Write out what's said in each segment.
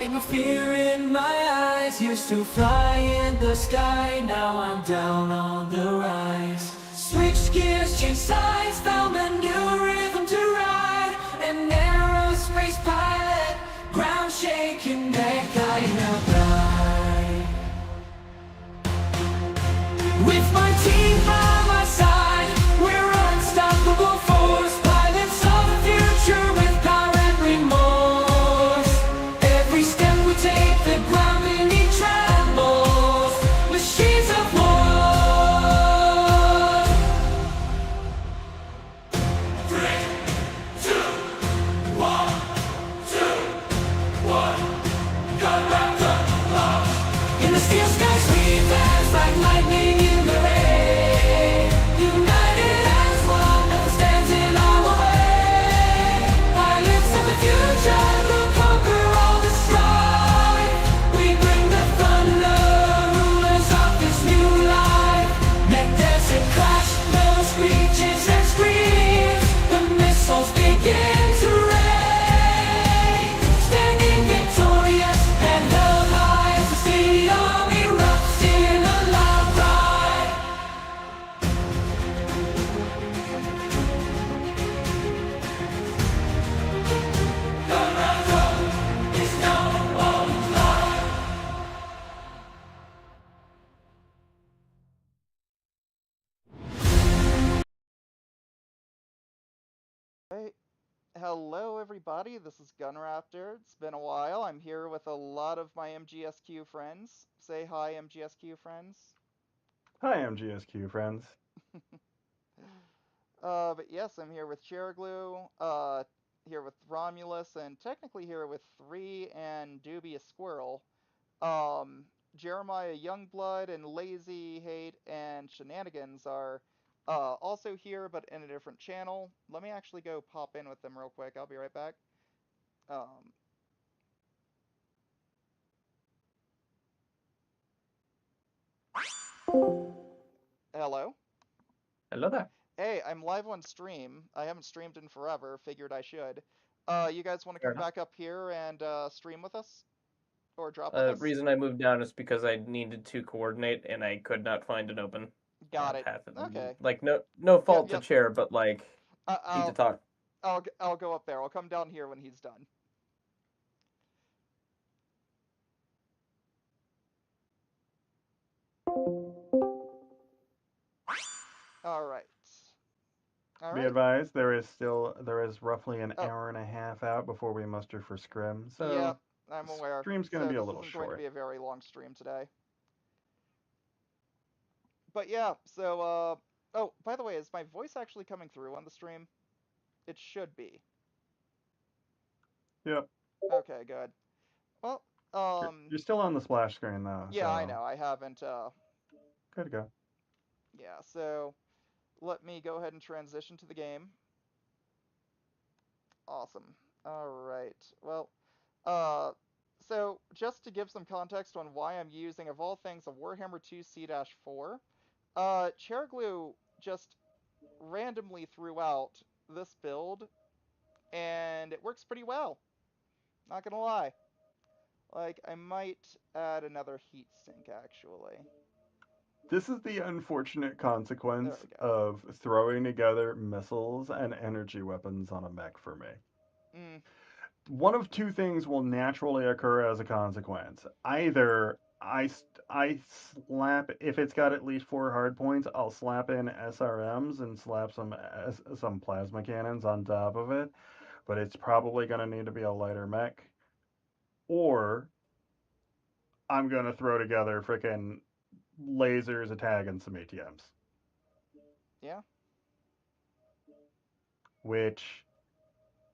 And with fear in my eyes, used to fly in the sky, now I'm down on the rise. Switched gears, changed sides, found a new rhythm to ride. An aerospace pilot, ground shaking, neck guiding a ride. With my team by my side, we're unstoppable force. Pilots of the future with power and remorse. Every step we take, the ground beneath trembles. Machines of war. 3, 2, 1, 2, 1. Gun raptor lock. In the steel skies we advance like lightning in the rain. United as one, nothing stands in our way. Pilots of the future will conquer all the strife. We bring the thunder, rulers of this new life. Mech desert crash, no screeches and screams. The missiles begin to rain. Standing victorious and held high as the stadium erupts in a loud cry. The raptor is now alive. Hey, hello everybody, this is Gunraptor. It's been a while. I'm here with a lot of my MGSq friends. Say hi, MGSq friends. Hi, MGSQ friends. But yes, I'm here with Cheraglu, here with Romulus, and technically here with 3 and Dubious Squirrel. Jeremiah Youngblood and Lazy Hate and Shenanigans are also here, but in a different channel. Let me actually go pop in with them real quick. I'll be right back. Hello? Hello there. Hey, I'm live on stream. I haven't streamed in forever. Figured I should. You guys want to Fair come enough. back up here and stream with us? Or drop with us? Reason I moved down is because I needed to coordinate and I could not find an open Got it. path. Okay. Like no fault to yep. Chair, but like need to I'll talk. I'll go up there. I'll come down here when he's done. All right. All Be right. advised, there is roughly an hour and a half out before we muster for scrim, Yeah, so I'm aware. stream's gonna So be a this little isn't going to short. be a very long stream today. But yeah, so oh, by the way, is my voice actually coming through on the stream? It should be. Yep. Okay, good. Well, You're still on the splash screen though, yeah, I so know. I haven't good to go. yeah, so let me go ahead and transition to the game. Awesome. All right. Well, uh so just to give some context on why I'm using, of all things, a Warhammer 2 C-4, Cheraglu just randomly threw out this build, and it works pretty well. Not gonna lie. Like, I might add another heat sink, actually. This is the unfortunate There consequence we go. of throwing together missiles and energy weapons on a mech for me. Mm, One of two things will naturally occur as a consequence. Either I slap, if it's got at least 4 hard points, I'll slap in SRMs and slap some plasma cannons on top of it, but it's probably going to need to be a lighter mech. Or I'm going to throw together frickin' lasers, a tag, and some ATMs. yeah. Which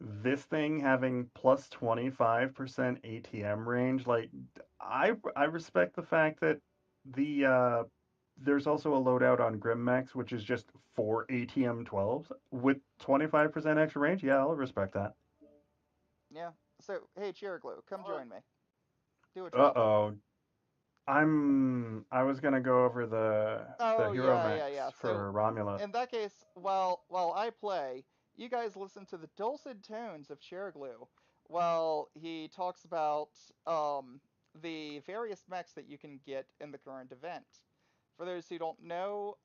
this thing having plus 25% ATM range, like I respect the fact that there's also a loadout on Grim Mechs, which is just 4 ATM 12s with 25% extra range. Yeah, I'll respect that. Yeah. So, hey, Cheraglu, come join me. Do a drop with me. Uh-oh. I was gonna go over the Oh, hero yeah. mechs So, for Romulus. in that case, while I play, you guys listen to the dulcet tones of Cheraglu, Well, he talks about um, the various mechs that you can get in the current event. For those who don't know,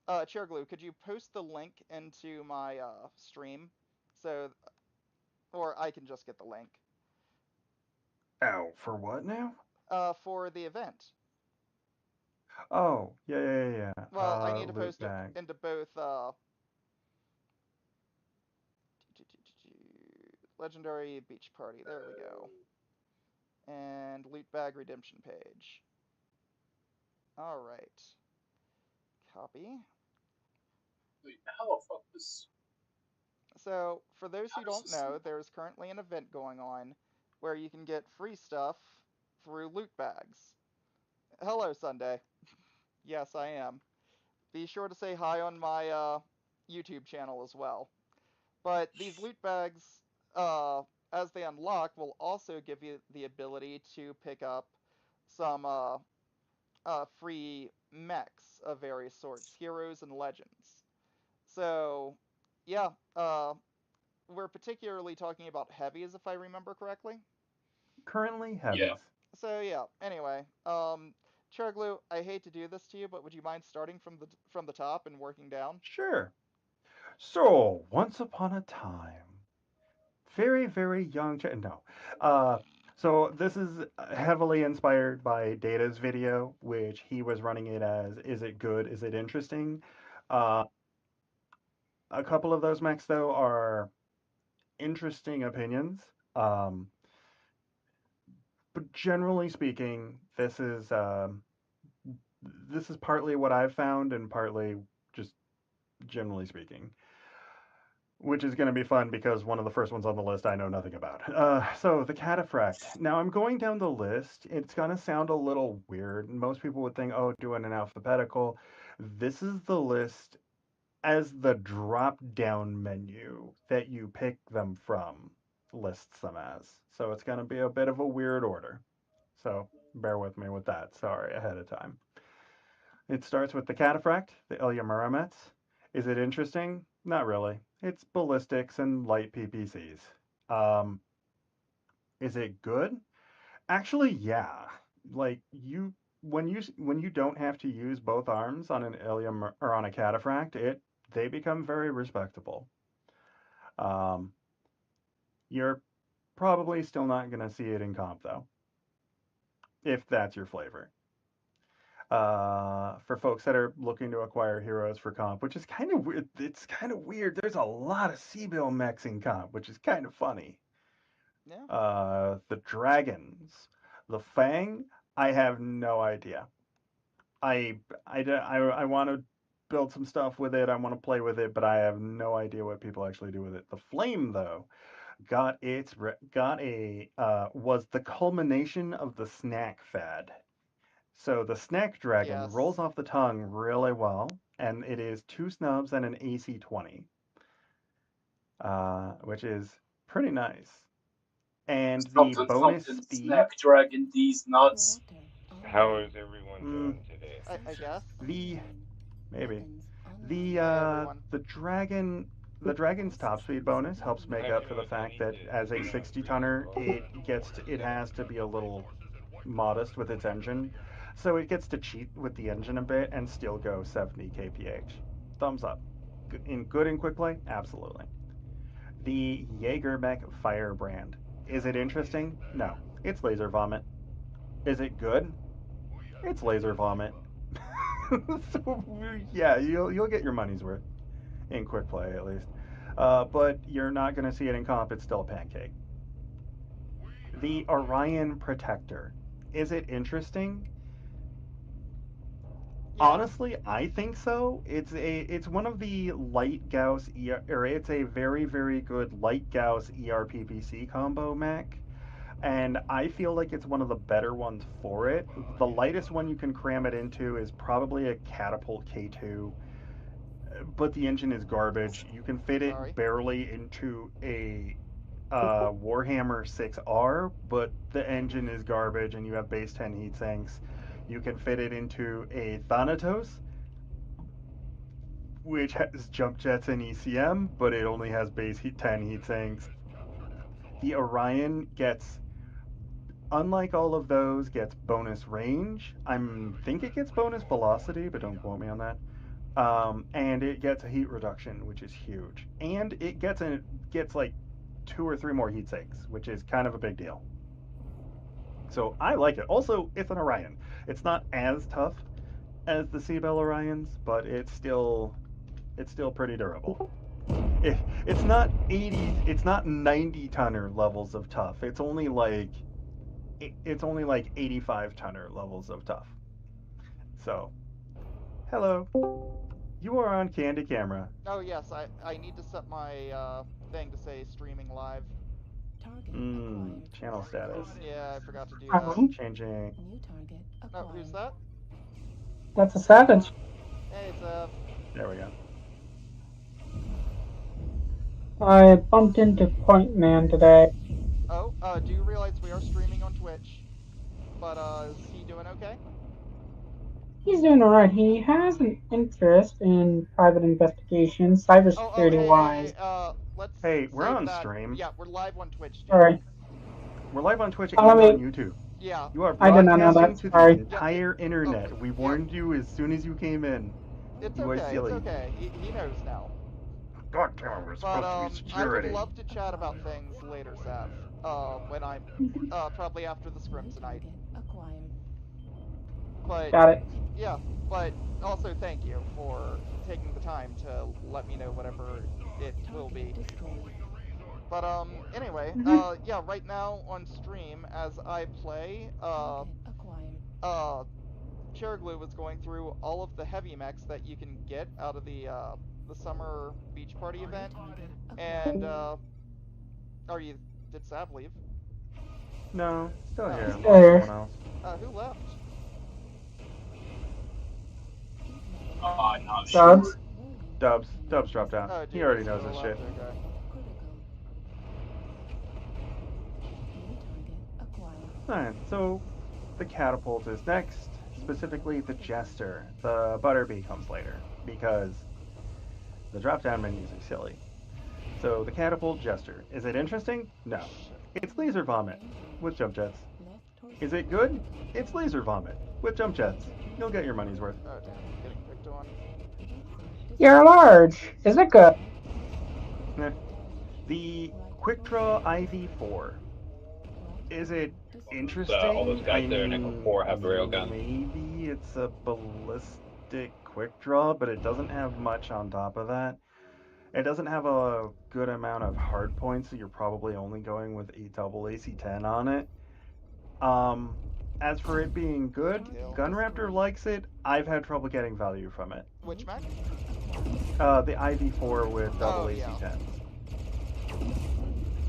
Chairglue, could you post the link into my stream? So, or I can just get the link. Oh, for what now? For the event. Oh, yeah. Well, I need to Loot post it bag. into both Legendary Beach Party. There we go. And loot bag redemption page. All right. Copy. Wait, how the fuck this? So, for those How who does don't this? know, there's currently an event going on where you can get free stuff through loot bags. Hello, Sunday. Yes, I am. Be sure to say hi on my YouTube channel as well. But these loot bags, as they unlock, will also give you the ability to pick up some free mechs of various sorts, heroes and legends. So, yeah, we're particularly talking about heavies, if I remember correctly. Currently Yeah. heavies. So yeah. Anyway, Charglue, I hate to do this to you, but would you mind starting from the top and working down? Sure. So, once upon a time, very, very young. No. Uh, so this is heavily inspired by Data's video, which he was running it as "Is it good? Is it interesting?" Uh, a couple of those mechs though are interesting opinions. But generally speaking, this is partly what I've found and partly just generally speaking, which is going to be fun because one of the first ones on the list I know nothing about. So the cataphract. Now I'm going down the list. It's going to sound a little weird. Most people would think, oh, doing an alphabetical. This is the list as the drop down menu that you pick them from lists them as. So it's going to be a bit of a weird order. So bear with me with that. Sorry ahead of time. It starts with the cataphract, the Ilya Muromets. Is it interesting? Not really. It's ballistics and light PPCs. Um, is it good? Actually, yeah. Like when you don't have to use both arms on an Ilya or on a cataphract, they become very respectable. Um, you're probably still not gonna see it in comp though, if that's your flavor. For folks that are looking to acquire heroes for comp, which is kind of weird. It's kind of weird. There's a lot of C-bill mechs in comp, which is kind of funny. Yeah. The dragons, the Fang. I have no idea. I want to build some stuff with it. I want to play with it, but I have no idea what people actually do with it. The Flame, though, got a was the culmination of the snack fad. So the snack dragon rolls Yes. off the tongue really well, and it is two snubs and an AC 20, which is pretty nice. And the Something, bonus something. speed, Snack dragon these nuts. How is everyone mm, doing today? I guess. the maybe Hey everyone. the dragon's top speed bonus helps make I up for feel the like I fact need that as a to 60 read tonner, more it has to be a little modest with its engine, so it gets to cheat with the engine a bit and still go 70 kph. Thumbs up. In good and quick play, absolutely. The Jaegermech Firebrand. Is it interesting? No. It's laser vomit. Is it good? It's laser vomit. So yeah, you'll get your money's worth in quick play at least. But you're not going to see it in comp. It's still a pancake. The Orion Protector. Is it interesting? Yeah. Honestly, I think so. It's one of the light Gauss or it's a very very good light Gauss ERPPC combo mech, and I feel like it's one of the better ones for it. The lightest one you can cram it into is probably a Catapult K2, but the engine is garbage. You can fit it Sorry. barely into a Warhammer 6R, but the engine is garbage, and you have base 10 heat sinks. You can fit it into a Thanatos, which has jump jets and ECM, but it only has base heat 10 heat sinks. The Orion gets, unlike all of those, gets bonus range. I think it gets bonus velocity, but don't quote me on that. And it gets a heat reduction, which is huge. And it gets like 2 or 3 more heat sinks, which is kind of a big deal. So I like it. Also, it's an Orion. It's not as tough as the Seabell Orions, but it's still pretty durable. It's not 80, it's not 90 tonner levels of tough. It's only like 85 tonner levels of tough. So, hello. You are on Candy Camera. Oh yes, I need to set my thing to say streaming live. Channel status. Yeah, I forgot to do that. Alright, Changing. Oh, who's that? that's a savage. Hey, Sev. There we go. I bumped into Point Man today. Oh, do you realize we are streaming on Twitch? But is he doing okay? He's doing alright. He has an interest in private investigation, Oh, cybersecurity hey, wise. let's Hey, we're save on that. stream. Yeah, we're live on Twitch, dude. Alright. We're live on Twitch Oh, and let on me- YouTube. Yeah. You are I did not know broadcasting that, to sorry. the entire internet. We yeah. warned you as soon as you came in. It's You are okay, it's silly. okay. He knows now. God damn it, we're But, supposed to be I would security. love to chat about things later, Sav. When I'm, probably after the scrim tonight. But, Got it. yeah, but also thank you for taking the time to let me know whatever it will be. But, anyway, yeah, right now on stream, as I play, Cheriglu was going through all of the heavy mechs that you can get out of the summer beach party event, and, did Sav leave? No, still Oh. here. Still here. Someone else. Who left? Not sure. Dubs. Dubs dropped out. Oh, dude, He already he's knows still his left, shit. okay. Alright, so the catapult is next. Specifically, the jester. The butterbee comes later because the drop-down menus are silly. So the catapult jester. Is it interesting? No. It's laser vomit with jump jets. Is it good? It's laser vomit with jump jets. You'll get your money's worth. Oh, damn, I'm getting picked on. You're large. Is it good? The quick draw IV4. Is it interesting? all those guys there in Nickel 4 have railguns. Maybe it's a ballistic quick draw, but it doesn't have much on top of that. It doesn't have a good amount of hard points, so you're probably only going with a double AC-10 on it. As for it being good, Gunraptor likes it. I've had trouble getting value from it. Which mech? The IV4 with double Oh, yeah. AC-10s.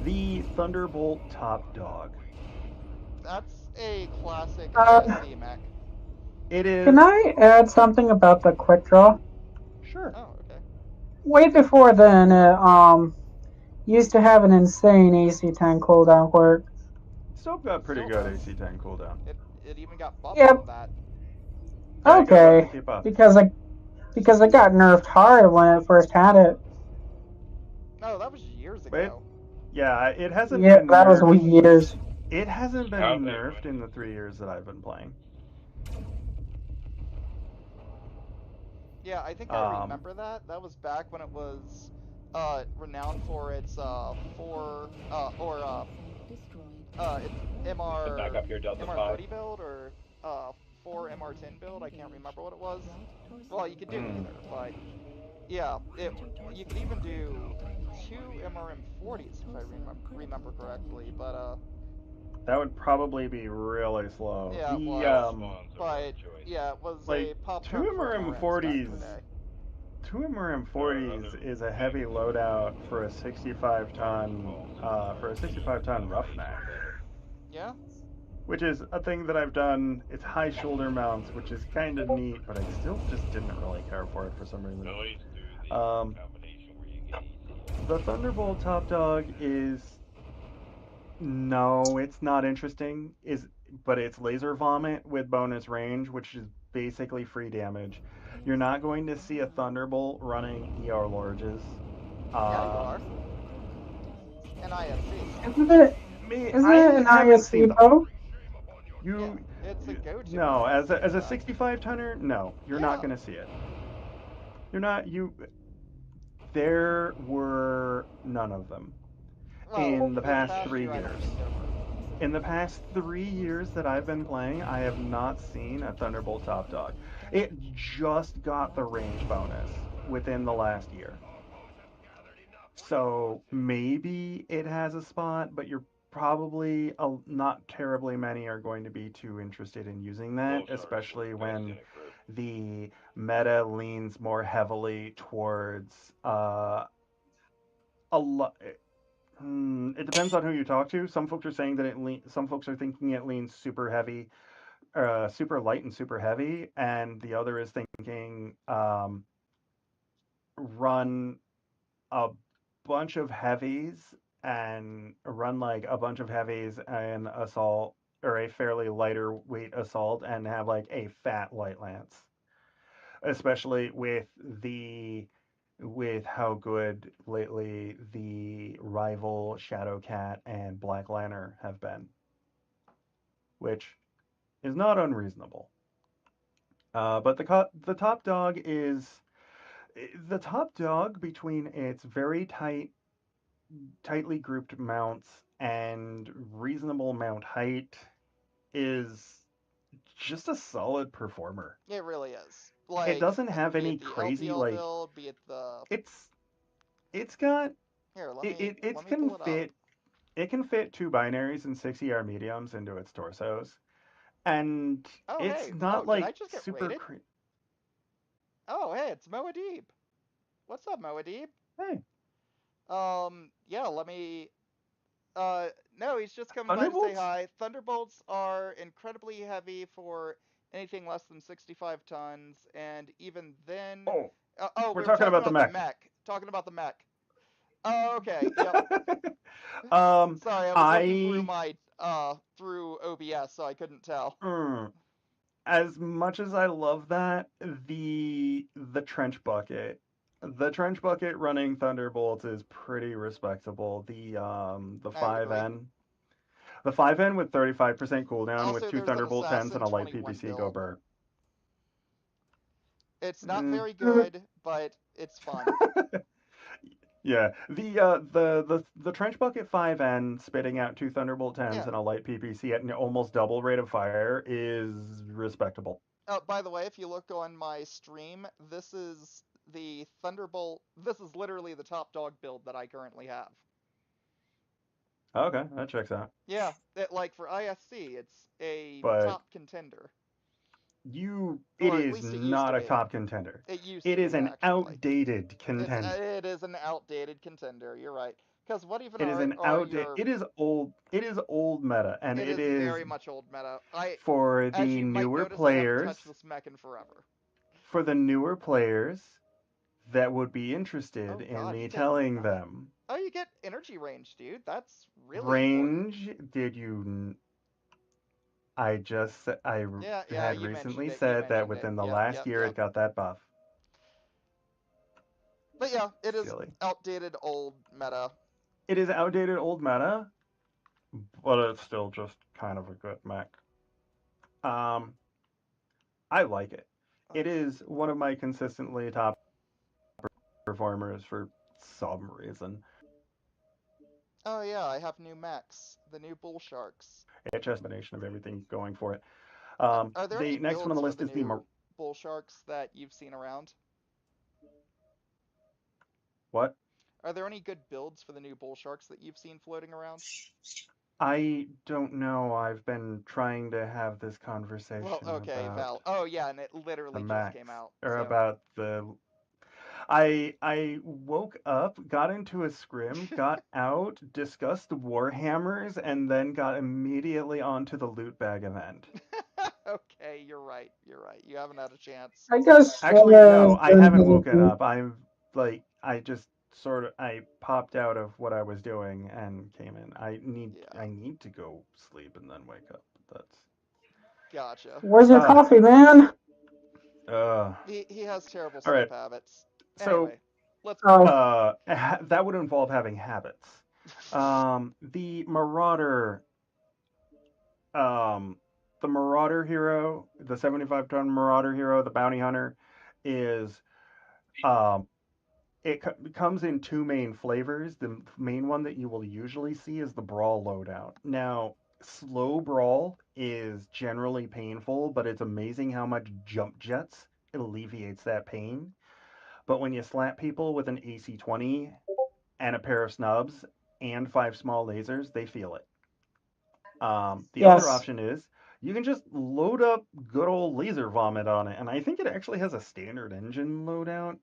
The Thunderbolt Top Dog. That's a classic Uh, SD mech. It is. Can I add something about the quick draw? Sure. Oh, okay. Way before then, it used to have an insane AC-10 cooldown quirk. Still got pretty Still good does. AC-10 cooldown. It even got buffed Yep. from that. Yeah, you gotta Okay, keep up. because it got nerfed hard when it first had it. No, that was years Wait. ago. Yeah, it hasn't Yeah, been that was nerfed. years. It hasn't been How's that nerfed running? in the 3 years that I've been playing. Yeah, I think I remember that. That was back when it was renowned for its its MR Back up your Delta 5. MR30 build or 4 MR10 build. I can't remember what it was. Well, you could do either, but yeah, you could even do 2 MRM40s if I remember correctly. But That would probably be really slow. Yeah, it The, was. Spawns are but a choice. yeah, it was like, a pop two tart for MRM40s. MRMs back in the day. 2 MRM40s is a heavy loadout for a 65 ton roughneck, Yeah. which is a thing that I've done. It's high shoulder mounts, which is kind of neat, but I still just didn't really care for it for some reason. Always do the Um, combination where you get easy. The Thunderbolt Top Dog is no, it's not interesting. But it's laser vomit with bonus range, which is basically free damage. You're not going to see a Thunderbolt running ER Lorges. Yeah, you are. an ISC. Isn't it? Isn't it an haven't seen ISC them. though? You Yeah, it's a go-to. no, map, as a fact. 65 tonner, no, you're not Yeah. going to see it. You're not you. There were none of them Well, in the this past past 3 year I have years. seen over. In the past 3 years that I've been playing, I have not seen a Thunderbolt Top Dog. It just got the range bonus within the last year. So maybe it has a spot, but you're probably not terribly many are going to be too interested in using that, especially when the meta leans more heavily towards a lot. It depends on who you talk to. Some folks are saying that some folks are thinking it leans super heavy, super light and super heavy, and the other is thinking run a bunch of heavies and run like a bunch of heavies and assault or a fairly lighter weight assault and have like a fat light lance, especially with how good lately the rival Shadowcat and Black Lantern have been, which is not unreasonable. But the top dog is the top dog between its very tightly grouped mounts and reasonable mount height is just a solid performer. It really is. It Like, doesn't have be any it the crazy LPL like build, be it the it's it's got here. it Let me can pull it up. fit it can fit two binaries and 6 mediums into its torsos, and Oh it's hey, not did like I just get super. raided? Oh hey, it's Moadib. What's up, Moadib? Hey, Yeah, let me. No, he's just coming by to say Thunderbolts. hi. Thunderbolts are incredibly heavy for anything less than 65 tons, and even then. Oh, Oh, we're we were talking talking about the about the mech. mech. Talking about the mech. Oh, okay. Yep. um, Sorry, I was looking through I my through OBS, so I couldn't tell. mm, as much as I love that, the trench bucket running Thunderbolts is pretty respectable. The I would agree. 5N the 5N with 35% cooldown with Also, two there's an Thunderbolt 10s and Assassin a light 21 PPC go build. burr. It's not Mm. very good, but it's fun. Yeah, the trench bucket 5N spitting out two Thunderbolt 10s Yeah. and a light PPC at an almost double rate of fire is respectable. By the way, if you look on my stream, this is the Thunderbolt. This is literally the top dog build that I currently have. Okay, that checks out. Yeah, like for ISC, it's a But top contender, it or at is least it used to not a be. top contender. It used to It is be an actually. outdated contender. It is an outdated contender. You're right. Because what even It is an are outdated. your? It is old. It is old meta, and It it is is very much old meta. for As the you might newer notice, I haven't touched players. this mech in forever. For the newer players that would be interested Oh in God, me you get. telling them Oh, you get energy range, dude. That's really important. range. Did you? I just Yeah, had you mentioned recently it. You said that mentioned it. within the Yep, last yep, year yep. it got that buff. But yeah, it is Silly. outdated old meta. It is outdated old meta, but it's still just kind of a good mech. Um, I like it. It Let's is see. one of my consistently top performers for some reason. Oh yeah, I have new mechs. The new bull sharks. It's just a combination of everything going for it. Are there any The next one on builds the for list the is the new bull sharks that you've seen around? what? Are there any good builds for the new bull sharks that you've seen floating around? I don't know. I've been trying to have this Well, conversation okay, about Val. Oh yeah, and it the literally just came mechs out. or So about the. I woke up, got into a scrim, got out, discussed Warhammers, and then got immediately onto the loot bag event. okay, you're right. You're right. You haven't had a chance. I guess Actually, no, I been haven't pretty woken good. up. I just I popped out of what I was doing and came in. Yeah, I need to go sleep and then wake up. That's gotcha. Where's your uh coffee, man? uh He has terrible all sleep right. habits. So Anyway, let's move on. Oh, that would involve having habits. The Marauder, um, the Marauder hero, the 75-ton Marauder hero, the bounty hunter, is um, comes in two main flavors. The main one that you will usually see is the brawl loadout. Now, slow brawl is generally painful, but it's amazing how much jump jets it alleviates that pain. But when you slap people with an AC-20 and a pair of snubs and five small lasers, they feel it. The other Yes. option is you can just load up good old laser vomit on it, and I think it actually has a standard engine loadout,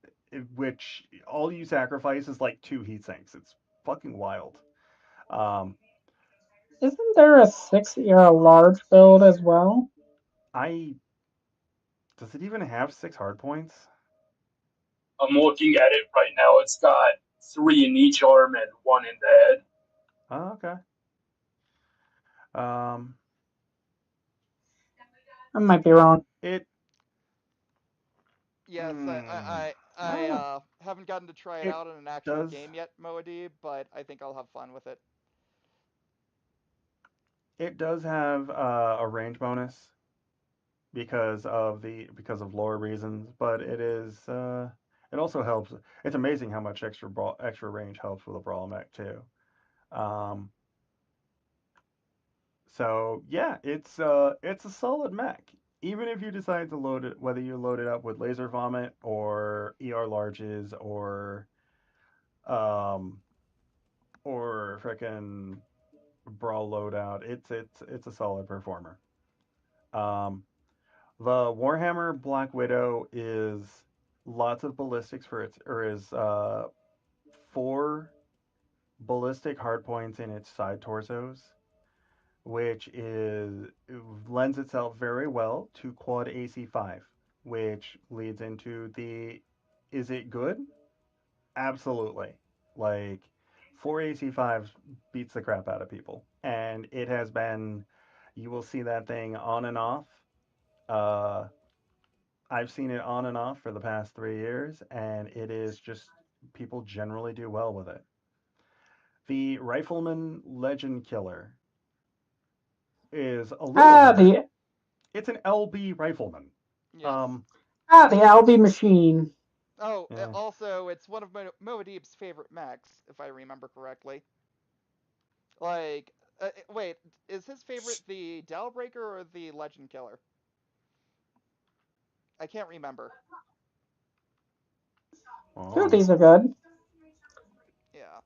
which all you sacrifice is like two heat sinks. It's fucking wild. Um, Isn't there a 6-era large build as well? I does it even have six hard points? I'm looking at it right now. It's got 3 in each arm and 1 in the head. Oh, okay. Um, I might be wrong. it. Yes, Hmm, I well, haven't gotten to try it it out in an actual does. game yet, Moadi, but I think I'll have fun with it. It does have a range bonus because of lore reasons, but it also helps. It's amazing how much extra range helps with a brawl mech too. Um, so yeah, it's a solid mech. Even if you decide to load it, whether you load it up with laser vomit or ER larges um or frickin' brawl loadout, it's a solid performer. Um, The Warhammer Black Widow is lots of ballistics for its, or is four ballistic hardpoints in its side torsos, which is lends itself very well to quad AC5, which leads into the is it good? Absolutely. Like four AC5s beats the crap out of people, and it has been. You will see that thing on and off. Uh, I've seen it on and off for the past 3 years, and it is just people generally do well with it. The Rifleman Legend Killer is a little Ah, harder. the It's an LB Rifleman. Yes. Um, the LB machine. Oh, yeah. also, it's one of Moadib's favorite mechs, if I remember correctly. Like, wait, is his favorite the Dalbreaker or the Legend Killer? I can't remember. Two of Oh, these are good. Yeah.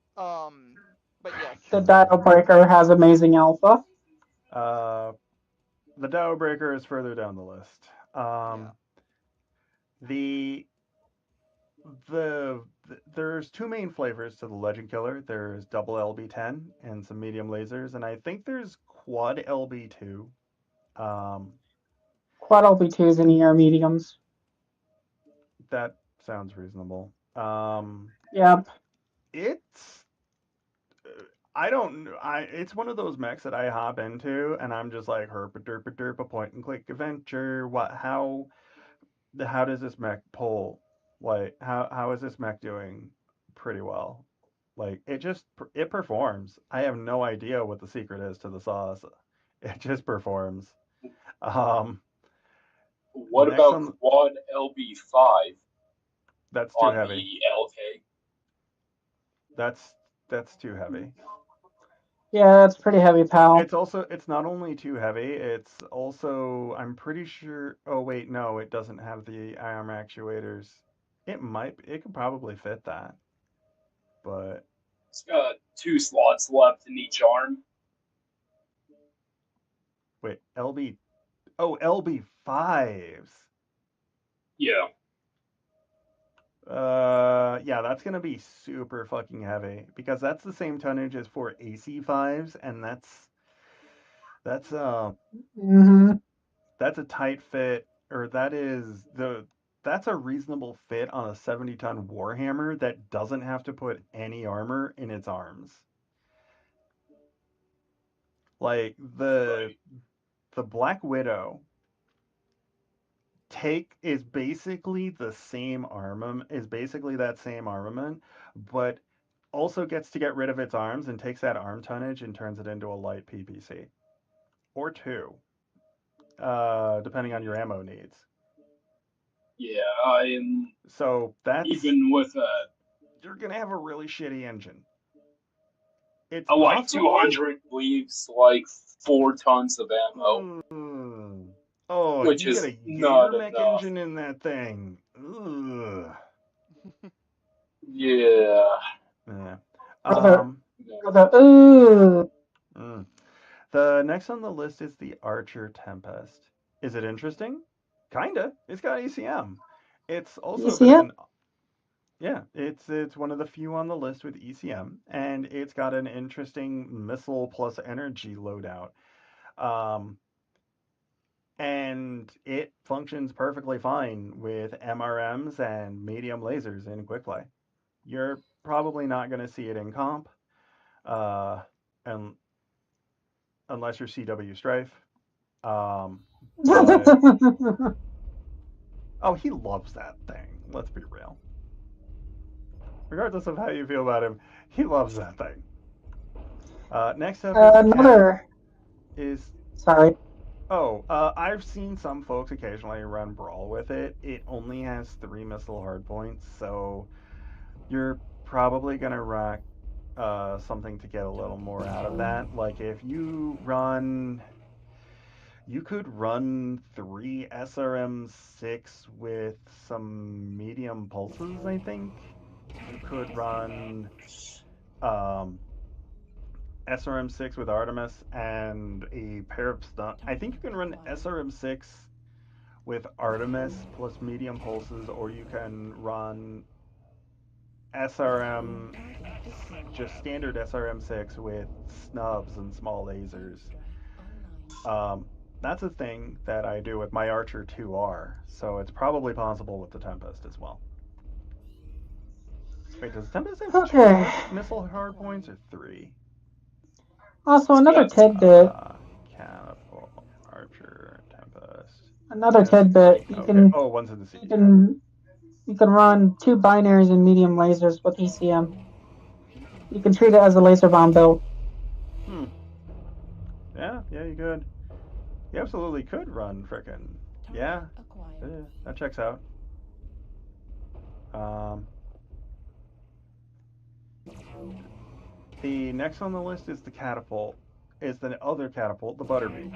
But yes. The Dial Breaker has amazing alpha. uh, the Dow Breaker is further down the list. Yeah. The there's two main flavors to the Legend Killer. There's double LB10 and some medium lasers, and I think there's quad LB2. Um, Quad LB2s and ER mediums. that sounds reasonable. Yep. It's I don't it's one of those mechs that I hop into and I'm just like herpa derpa derpa point and click adventure. How does this mech pull? Like how is this mech doing pretty well? Like it performs. I have no idea what the secret is to the sauce. It just performs. Um, What next about on Quad LB5 that's too on heavy. the LK? That's that's too heavy. Yeah, that's pretty heavy, pal. It's not only too heavy, it's also I'm pretty sure oh wait, no, it doesn't have the arm actuators. It could probably fit that. But It's got 2 slots left in each arm. wait, LB5s. Yeah. Yeah, that's gonna be super fucking heavy because that's the same tonnage as for AC5s and that's Hmm. that's a tight fit, or that's a reasonable fit on a 70-ton Warhammer that doesn't have to put any armor in its arms. Like Right. the Black Widow take is basically the same armament is basically that same armament, but also gets to get rid of its arms and takes that arm tonnage and turns it into a light PPC. Or two, depending on your ammo needs. Yeah, I'm So that's even with you're gonna have a really shitty engine. It's a like possible. 200 leaves like 4 tons of ammo, Oh, which you get is a not Jaeger mech enough. engine in that thing. Ugh. Yeah. Yeah. Brother, No. brother, ooh. Mm. The next on the list is the Archer Tempest. Is it interesting? Kinda. It's got ECM. It's also a bit of ECM? an yeah. It's one of the few on the list with ECM, and it's got an interesting missile plus energy loadout. Um, and it functions perfectly fine with MRMs and medium lasers in quick play. You're probably not going to see it in comp, uh, and unless you're CW Strife. Um, but oh, he loves that thing. Let's be real. Regardless of how you feel about him, he loves that thing. Next up is the cat. Another. Is Sorry. oh, I've seen some folks occasionally run Brawl with it. It only has 3 missile hardpoints, so you're probably gonna rack something to get a little more out of that. Like if you could run 3 SRM6 with some medium pulses, I think. You could run um, SRM6 with Artemis and a pair of stun. I think you can run SRM6 with Artemis plus medium pulses, or you can run SRM, just standard SRM6 with snubs and small lasers. Um, that's a thing that I do with my Archer 2R, so it's probably possible with the Tempest as well. Wait, does the Tempest have Okay. missile hardpoints or 3? Also, It's another got tidbit. Catapult, Archer, Tempest. Another Yes, tidbit. 3. Okay. Oh, one's in the You CD. can run 2 binaries and medium lasers with ECM. You can treat it as a laser bomb build. Hmm. Yeah, you could. You absolutely could run frickin'. Yeah, that checks out. Um, the next on the list is the catapult. Is the other catapult, the Butterbee.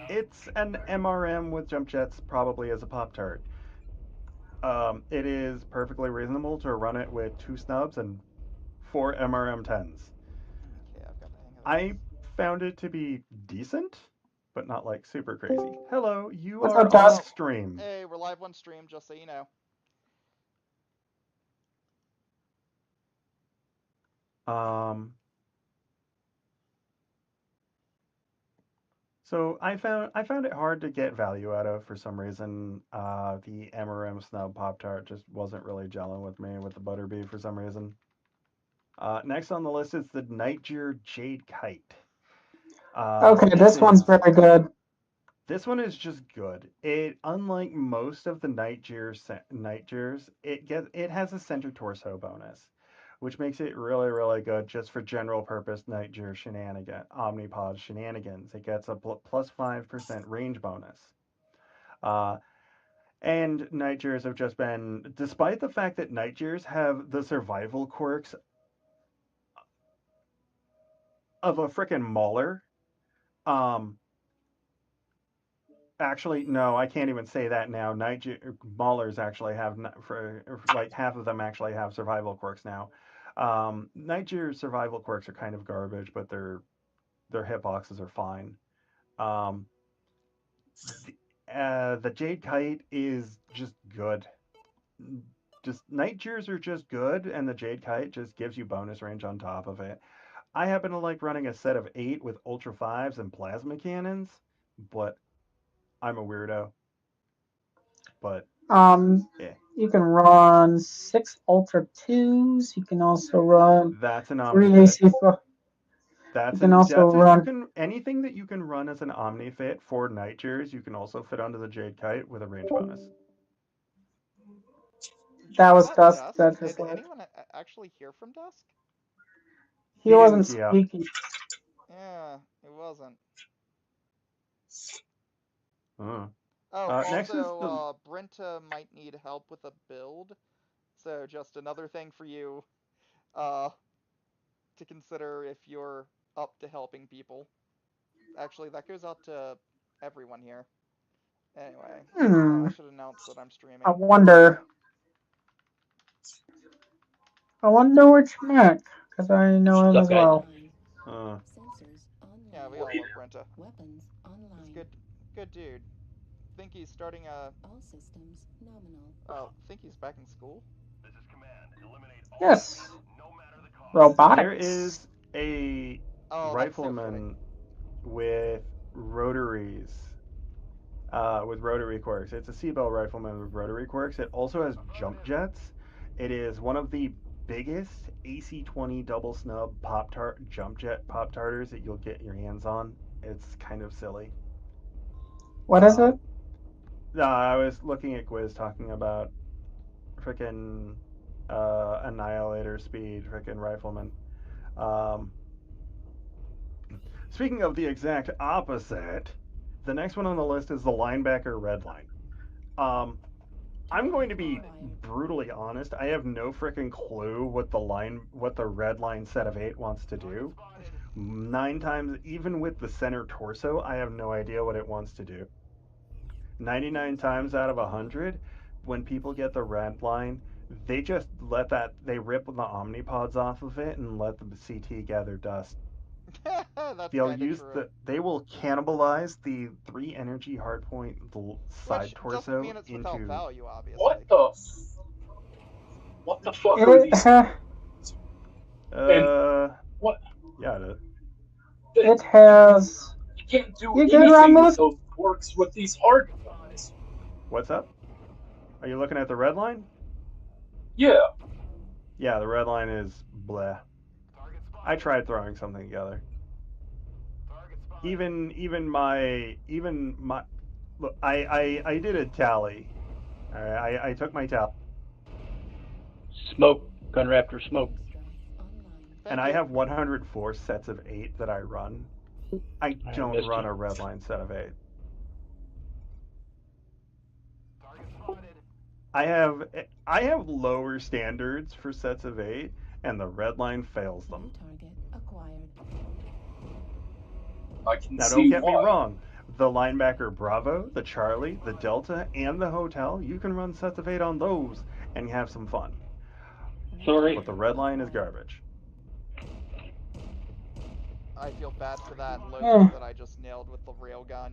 It's an MRM with jump jets, probably as a Pop Tart. It is perfectly reasonable to run it with 2 snubs and 4 MRM10s. Okay, I've got the hang of I this. found it to be decent, but not like super crazy. Hello, you What's up, are on Dusk? Oh, stream. hey, we're live on stream, just so you know. Um, so I found it hard to get value out of for some reason. The MRM snub Pop Tart just wasn't really gelling with me with the Butterbee for some reason. Next on the list is the Nightjar Jade Kite. Okay, this one's very good. This one is just good. It, unlike most of the Nightjars, it has a center torso bonus, which makes it really really good just for general purpose Nightjar Omnipod shenanigans. It gets a plus 5% range bonus. Uh, and Nightjars have just been, despite the fact that Nightjars have the survival quirks of a frickin' Mauler. Um, Actually, no, I can't even say that now. Maulers actually have for like half of them actually have survival quirks now. Niger survival quirks are kind of garbage, but their hitboxes are fine. Um, the Jade Kite is just good. Just Nightjares are just good, and the Jade Kite just gives you bonus range on top of it. I happen to like running a set of 8 with Ultra 5s and plasma cannons, but I'm a weirdo. But yeah, You can run 6 Ultra 2s. You can also run that's an 3 OmniFit. AC4. You can also You run. can anything that you can run as an OmniFit for Nightjares, you can also fit onto the Jade Kite with a range bonus. That Was was that Dusk Dusk? that just Did left. anyone actually hear from Dusk? He wasn't didn't key up. squeaky. Yeah, it wasn't. Uh, Oh, next is the also, Brenta might need help with a build, so just another thing for you to consider if you're up to helping people. Actually, that goes out to everyone here. Anyway, I should announce that I'm streaming. I wonder which Mac, because I know him as Suck, guys. well. Yeah, we all love Brenta. He's good dude. Think he's starting a. Oh, think he's back in school? Yes. there Robotics. is a Oh, that's so fitting. rifleman with rotaries. With rotary quirks. It's a Seabell rifleman with rotary quirks. It also has jump jets. It is one of the biggest AC-20 double snub jump jet pop tarters that you'll get your hands on. It's kind of silly. What is it? I was looking at Gwiz talking about frickin' annihilator speed, frickin' rifleman. Speaking of the exact opposite, the next one on the list is the linebacker redline. I'm going to be brutally honest. I have no freaking clue what the red line set of 8 wants to do. 9 times, even with the center torso, I have no idea what it wants to do. 99 times out of 100, when people get the red line, they just they rip the omnipods off of it and let the CT gather dust. That's They'll kind of use true. they will cannibalize the 3 energy hardpoint side Which torso doesn't mean it's without into. value, obviously. What the fuck are these? And what? Yeah, it is. It has. You can't do You good, anything Ramos? with those quirks with these hard ones. What's up? Are you looking at the red line? Yeah. Yeah, the red line is bleh. I tried throwing something together. Even my look, I did a tally. All right, I took my tally. Smoke, Gun Raptor, smoke. And I have 104 sets of 8 that I run. I don't missed run you. a red line set of 8. I have lower standards for sets of 8, and the red line fails them. I can Now, see don't get me why. wrong. The linebacker Bravo, the Charlie, the Delta, and the Hotel, you can run sets of 8 on those and have some fun. Sorry. But the red line is garbage. I feel bad for that Loki that I just nailed with the railgun.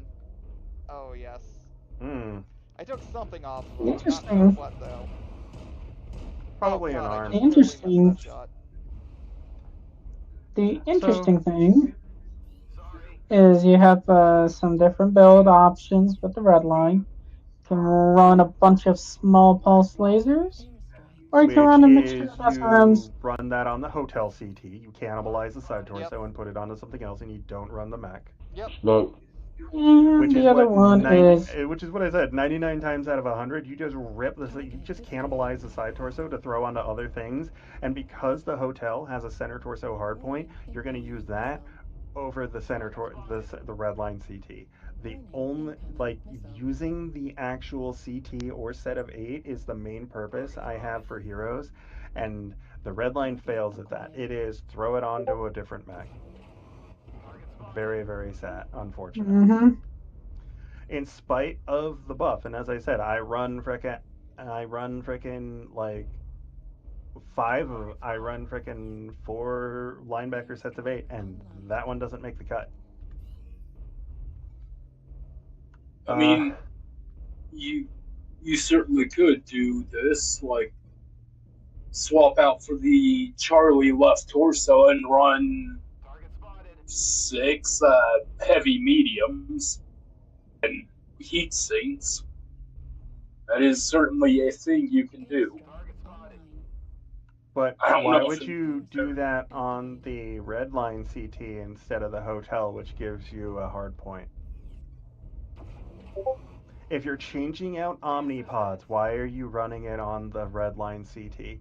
Oh, yes. I took something off of him. I'm not sure what, though. Probably oh, God, an arm. I just totally missed that shot. The interesting thing is you have some different build options with the red line. You can run a bunch of small pulse lasers, or you can run a mixture of SRMs. You run that on the Hotel CT, you cannibalize the side torso and put it onto something else, and you don't run the mech. Yep. Smoke. And the other one is. Which is what I said. 99 times out of 100, you just you just cannibalize the side torso to throw onto other things, and because the Hotel has a center torso hardpoint, you're going to use that over the the red line CT. The only using the actual CT or set of 8 is the main purpose I have for heroes, and the red line fails at that. It is throw it onto a different mech. Very, very sad, unfortunate. In spite of the buff, and as I said, I run frickin' like I run frickin' 4 linebacker sets of 8, and that one doesn't make the cut. I mean, you certainly could do this, like swap out for the Charlie left torso and run 6 heavy mediums and heat sinks. That is certainly a thing you can do. But why would you do that on the red line CT instead of the Hotel, which gives you a hard point? If you're changing out omnipods, why are you running it on the red line CT?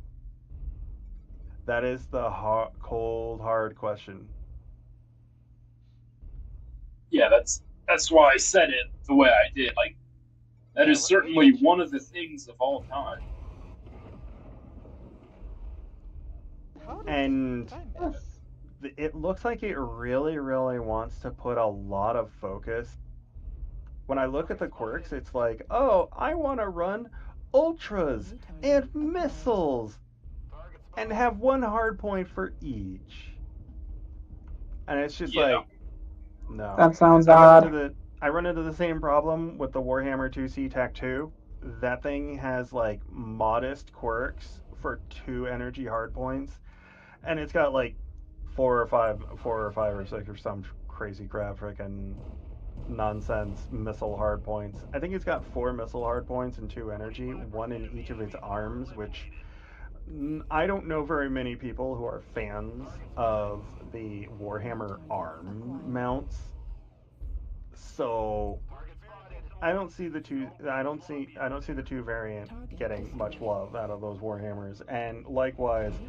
That is the cold, hard question. Yeah, that's why I said it the way I did. Like that Yeah, is let me certainly get you. one of the things of all time. And Did I miss? it looks like it really, really wants to put a lot of focus. When I look at the quirks, it's like, oh, I want to run ultras and missiles and have one hard point for each. And it's just Yeah, like, no. That sounds I run into odd. the I run into the same problem with the Warhammer 2C Tech 2. That thing has like modest quirks for 2 energy hardpoints, and it's got like four or five or six or some crazy crap freaking nonsense missile hardpoints. I think it's got 4 missile hardpoints and 2 energy, one in each of its arms, which I don't know very many people who are fans of the Warhammer arm mounts. So I don't see the two variant getting much love out of those Warhammers. And likewise,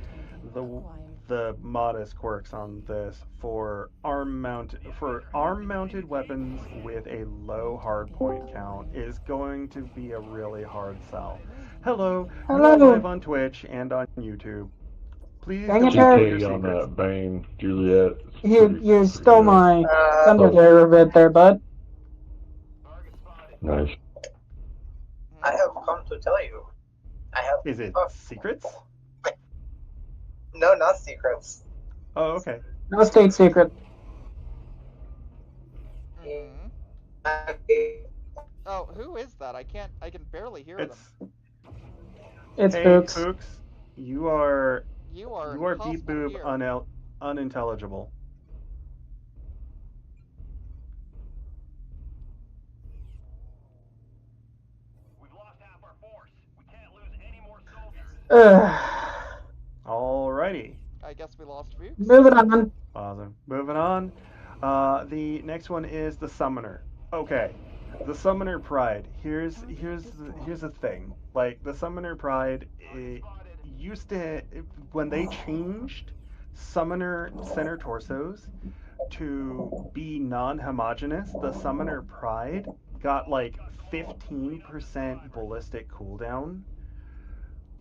the the modest quirks on this for arm mounted weapons with a low hardpoint count is going to be a really hard sell. Hello, you are live Hello. on Twitch and on YouTube. Please Dang it, don't reveal Eric. your TK on secrets. that Bane Juliet. It's You pretty stole good. my thunder Oh, there a bit there, bud. nice. I have come to tell you. I have. Is it Oh, secrets? no, not secrets. Oh, okay. No state secret. Mm-hmm. Oh, who is that? I can't. I can barely hear them. It's It's hey Books. Pooks, you are You are you are beep impossible to boop hear. unintelligible. Ugh. Alrighty. I guess we lost Fuchs. Moving on. Awesome. Moving on. The next one is the Summoner. Okay. The Summoner Pride. Here's the thing. Like the Summoner Pride, it used to when they changed Summoner center torsos to be non-homogeneous, the Summoner Pride got like 15% ballistic cooldown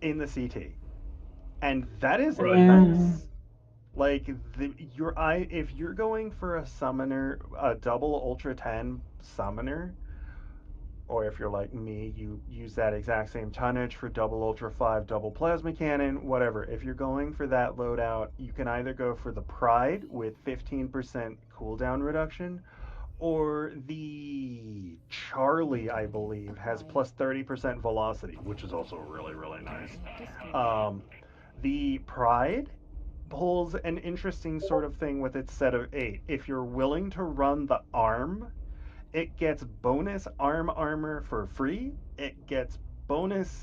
in the CT, and that is right. nice. Like your eye, if you're going for a summoner, a double Ultra 10 summoner, or if you're like me, you use that exact same tonnage for double Ultra 5, double plasma cannon, whatever. If you're going for that loadout, you can either go for the Pride with 15% cooldown reduction, or the Charlie, I believe, has plus 30% velocity, which is also really, really nice. Um, the Pride pulls an interesting sort of thing with its set of 8. If you're willing to run the arm, it gets bonus arm armor for free. It gets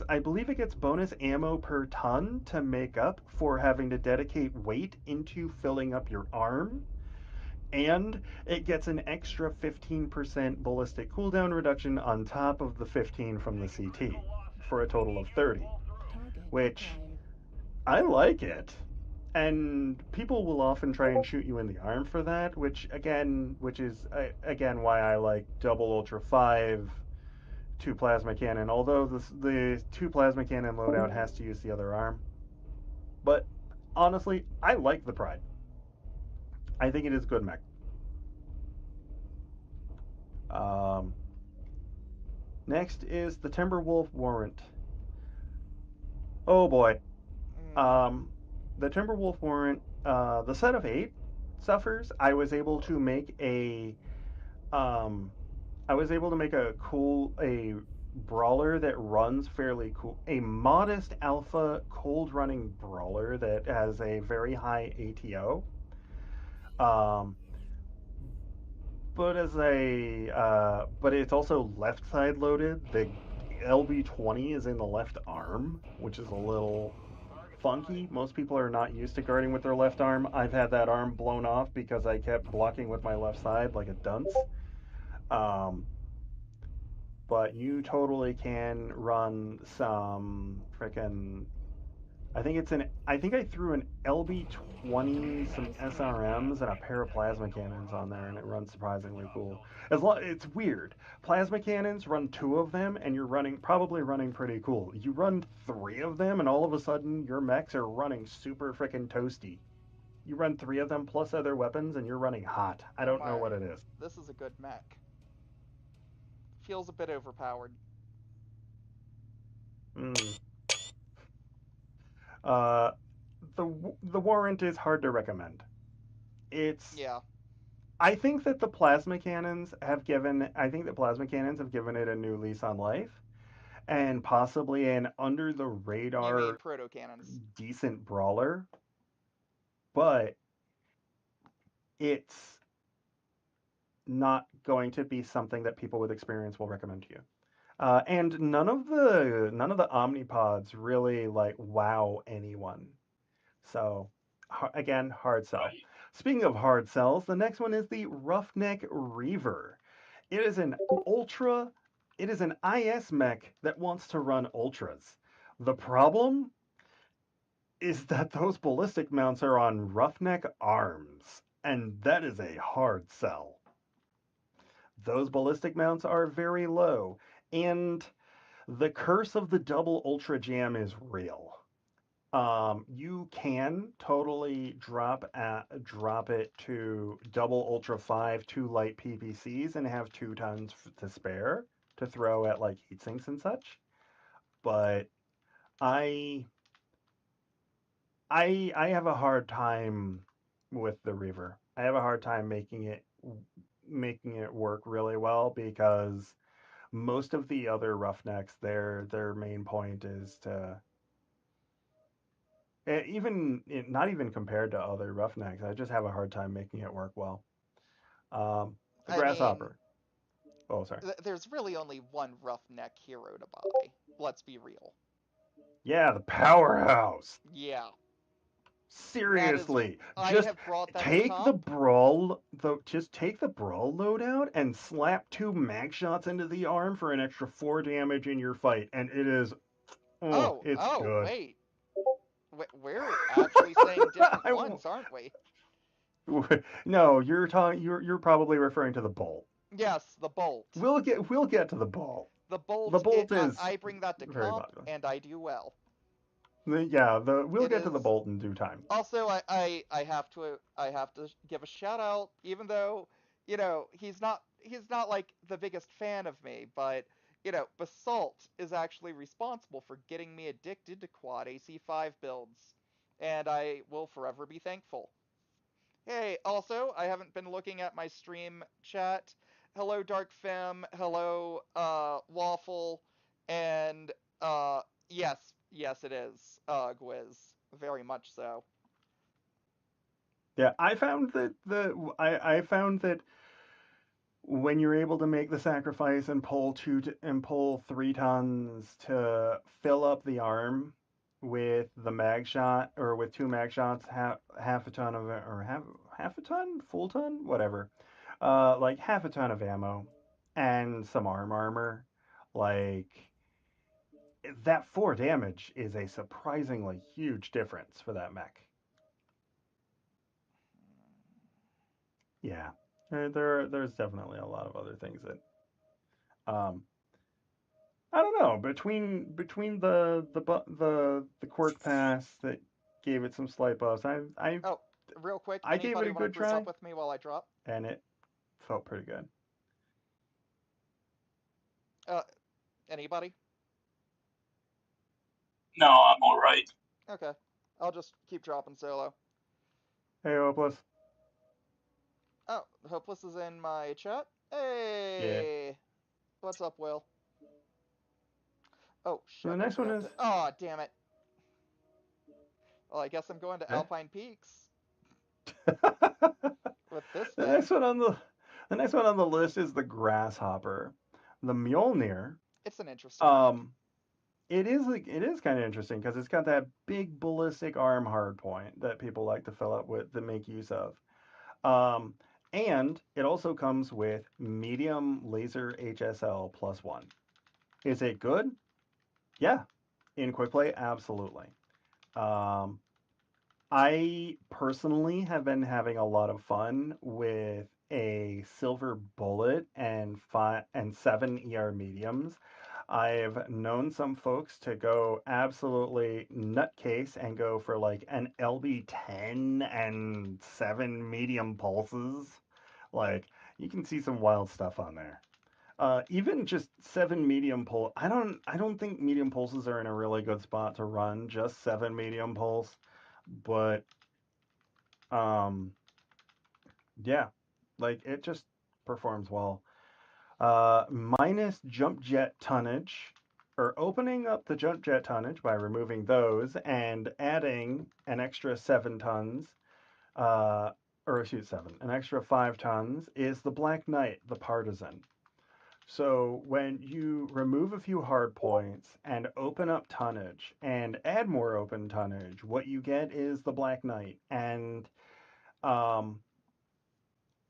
I believe it gets bonus ammo per ton to make up for having to dedicate weight into filling up your arm. And it gets an extra 15% ballistic cooldown reduction on top of the 15 from the CT for a total of 30, which I like it. And people will often try and shoot you in the arm for that, which is again why I like double ultra 5 2 plasma cannon, although the 2 plasma cannon loadout has to use the other arm. But honestly, I like the Pride. I think it is good mech. Um, Next is the Timberwolf Warrant. Oh boy. Mm. Um, the Timberwolf Warrant, the set of 8 suffers. Um, I was able to make a brawler that runs fairly cool, a modest alpha cold running brawler that has a very high ATO. Um, but it's also left side loaded. The LB20 is in the left arm, which is a little funky. Most people are not used to guarding with their left arm. I've had that arm blown off because I kept blocking with my left side like a dunce. Um, but you totally can run some frickin' I think I threw an LB-20, some SRMs, and a pair of plasma cannons on there, and it runs surprisingly cool. It's weird. Plasma cannons, run two of them, and you're probably running pretty cool. You run three of them, and all of a sudden your mechs are running super freaking toasty. You run three of them plus other weapons, and you're running hot. I Oh don't know what my, it is. this is a good mech. Feels a bit overpowered. Mm. Uh, the warrant is hard to recommend. It's Yeah, I think that the plasma cannons have given I think that plasma cannons have given it a new lease on life and possibly an under the you mean radar proto cannons? decent brawler, but it's not going to be something that people with experience will recommend to you. And none of the omnipods really like wow anyone. So again, hard sell. Right. Speaking of hard sells, the next one is the Roughneck Reaver. It is an ultra. It is an IS mech that wants to run ultras. The problem is that those ballistic mounts are on Roughneck arms, and that is a hard sell. Those ballistic mounts are very low, and the curse of the double ultra jam is real. You can totally drop it to double Ultra 5, two light PPCs, and have 2 tons to spare to throw at like heat sinks and such. But I I have a hard time with the Reaver. I have a hard time making it work really well because most of the other Roughnecks, their main point is to not even compared to other Roughnecks, I just have a hard time making it work well. The I mean, Grasshopper. Oh, sorry. there's really only one roughneck hero to buy. Let's be real. Yeah, the powerhouse. Yeah, that is. Seriously, I just have brought that to take the top. brawl. Just take the brawl loadout and slap 2 mag shots into the arm for an extra 4 damage in your fight, and it is. Oh, Oh, it's oh, good. wait. We're actually saying different I ones, aren't we? no, you're talking. You're probably referring to the bolt. Yes, the bolt. We'll get to the bolt. The The bolt. bolt is I bring that to very comp, popular. and I do well. Yeah, we'll It get to is. the bolt in due time. Also, I have to give a shout out, even though he's not like the biggest fan of me, but Basalt is actually responsible for getting me addicted to quad AC5 builds, and I will forever be thankful. Hey, also, I haven't been looking at my stream chat. Hello, Dark Fem. Hello, Waffle, and yes, it is, Gwiz, very much so. Yeah, I found that when you're able to make the sacrifice and pull 3 tons to fill up the arm with the mag shot or with 2 mag shots, half a ton of it or half a ton, full ton, whatever, like half a ton of ammo and some armor, like that 4 damage is a surprisingly huge difference for that mech. Yeah, there's definitely a lot of other things that um I don't know between the quirk pass that gave it some slight buffs. Oh, real quick, I gave it anybody a want to good group try up with me while I drop? and it felt pretty good. Uh, anybody? No, I'm all right. Okay, I'll just keep dropping solo. Hey, Hopeless. Oh, Hopeless is in my chat. Yeah. Hey, what's up, Will? Oh So the shit, I next one forgot is to. Oh, damn it. Well, I guess I'm going to eh? Alpine Peaks the with this next thing. one on the list is the Grasshopper, the Mjolnir. It's an interesting mech. Um, it is kind of interesting because it's got that big ballistic arm hardpoint that people like to fill up with that make use of. Um, and it also comes with medium laser HSL +1. Is it good? Yeah. In quick play, absolutely. I personally have been having a lot of fun with a silver bullet and 7 ER mediums. I've known some folks to go absolutely nutcase and go for like an LB10 and 7 medium pulses. Like you can see some wild stuff on there. Even just 7 medium pulse. I don't think medium pulses are in a really good spot to run just 7 medium pulse, but um, yeah, like it just performs well. Minus jump jet tonnage, or opening up the jump jet tonnage by removing those and adding an extra 7 tons, uh, or excuse 7, an extra 5 tons is the Black Knight, the Partisan. So when you remove a few hard points and open up tonnage and add more open tonnage, what you get is the Black Knight. And um,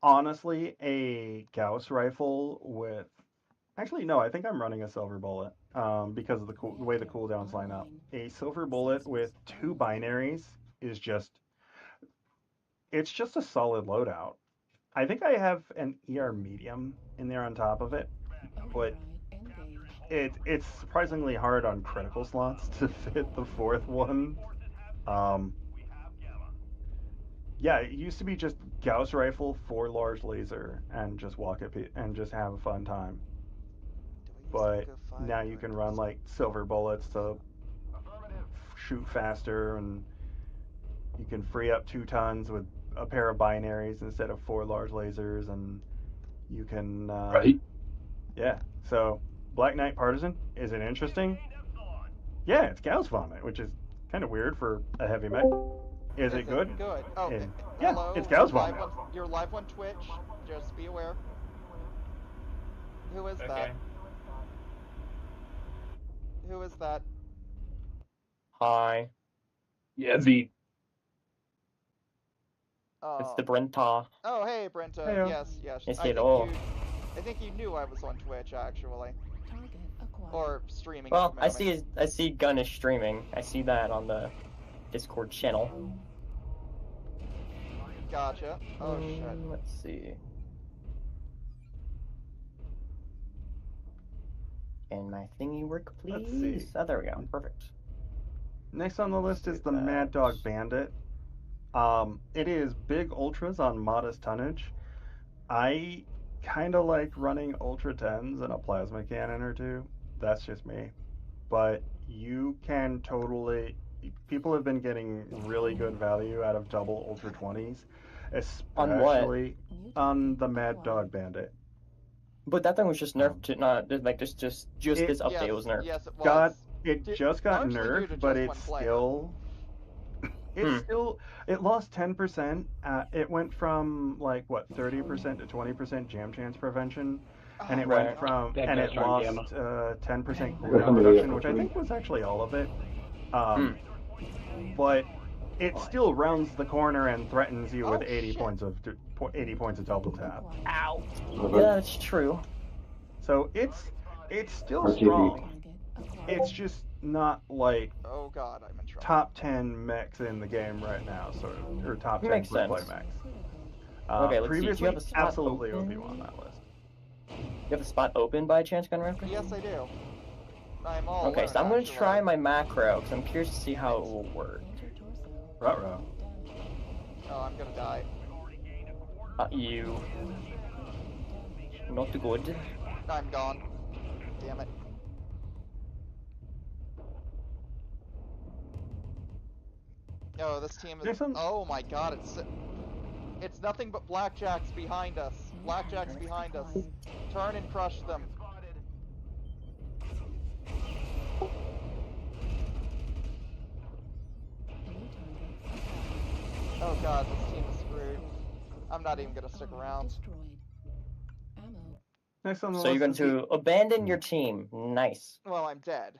honestly, a Gauss rifle with actually no, I think I'm running a silver bullet because of the way the cooldowns line up. A silver bullet with 2 binaries is it's just a solid loadout. I think I have an ER medium in there on top of it, but it's surprisingly hard on critical slots to fit the fourth one. Um, yeah, it used to be just Gauss rifle for large laser and just walk it and just have a fun time. Do I use But Echo 5 now or you can Echo run 7? like silver bullets to shoot faster, and you can free up 2 tons with a pair of binaries instead of 4 large lasers, and you can Right. yeah. So Black Knight Partisan, is it interesting? Yeah, it's Gauss vomit, which is kind of weird for a heavy mech. Is Is it it good? good? Oh, And yeah, it's hello. Gauss vomit. You're live on Twitch. Just be aware. Who is that? Okay. Who is that? Hi. Yeah, V. It's Uh, the Brenta. oh, hey, Brenta. Heyo. Yes, yes. Yes, I think hello. you. I think you knew I was on Twitch actually, or streaming at the Well, moment. I see Gun is streaming. I see that on the Discord channel. Gotcha. Oh shit. Let's see. Can my thingy work, please? Let's see. Oh, there we go. Perfect. Next on the Let's list is do the Mad that. Dog Bandit. It is big ultras on modest tonnage. I kind of like running ultra 10s and a plasma cannon or two. That's just me. But you can totally. People have been getting really good value out of double ultra 20s, On what? especially on the Mad Dog Bandit. But that thing was just nerfed Um, to not like just it this update Yes, was nerfed. yes, it was. it just got Largely due to nerfed, but just one player. it's still it lost 10%. It went from like what 30% to 20% jam chance prevention, and Oh it my went Right. from That and guy's it on lost Gamma. 10% Got cooldown somebody reduction, for which I free. think was actually all of it. Um, but it still rounds the corner and threatens you with Oh, 80 shit. points of 80 points of double tap. Ow. Okay. Yeah, that's true. So it's still RTP. strong. It's just not like Oh god, I'm in trouble. top 10 mechs in the game right now, sort of, or top 10 Makes free play sense. mechs. Okay, let's see. Do you Previously, have a spot absolutely open? OP1 on that list. You have a spot open by chance, Gun Raptor? Yes, I do. I'm all Okay, alone, so I'm gonna actually. try my macro because I'm curious to see how it will work. Ruh-roh. Oh, I'm gonna die. You. Not good. I'm gone. Damn it. Oh, this team is. There's some. Oh my god, it's nothing but blackjacks behind us. Blackjacks behind us. Turn and crush them. Oh god, this team is screwed. I'm not even gonna stick around. Next on the So you're list going is to abandon your team. Nice. Well, I'm dead.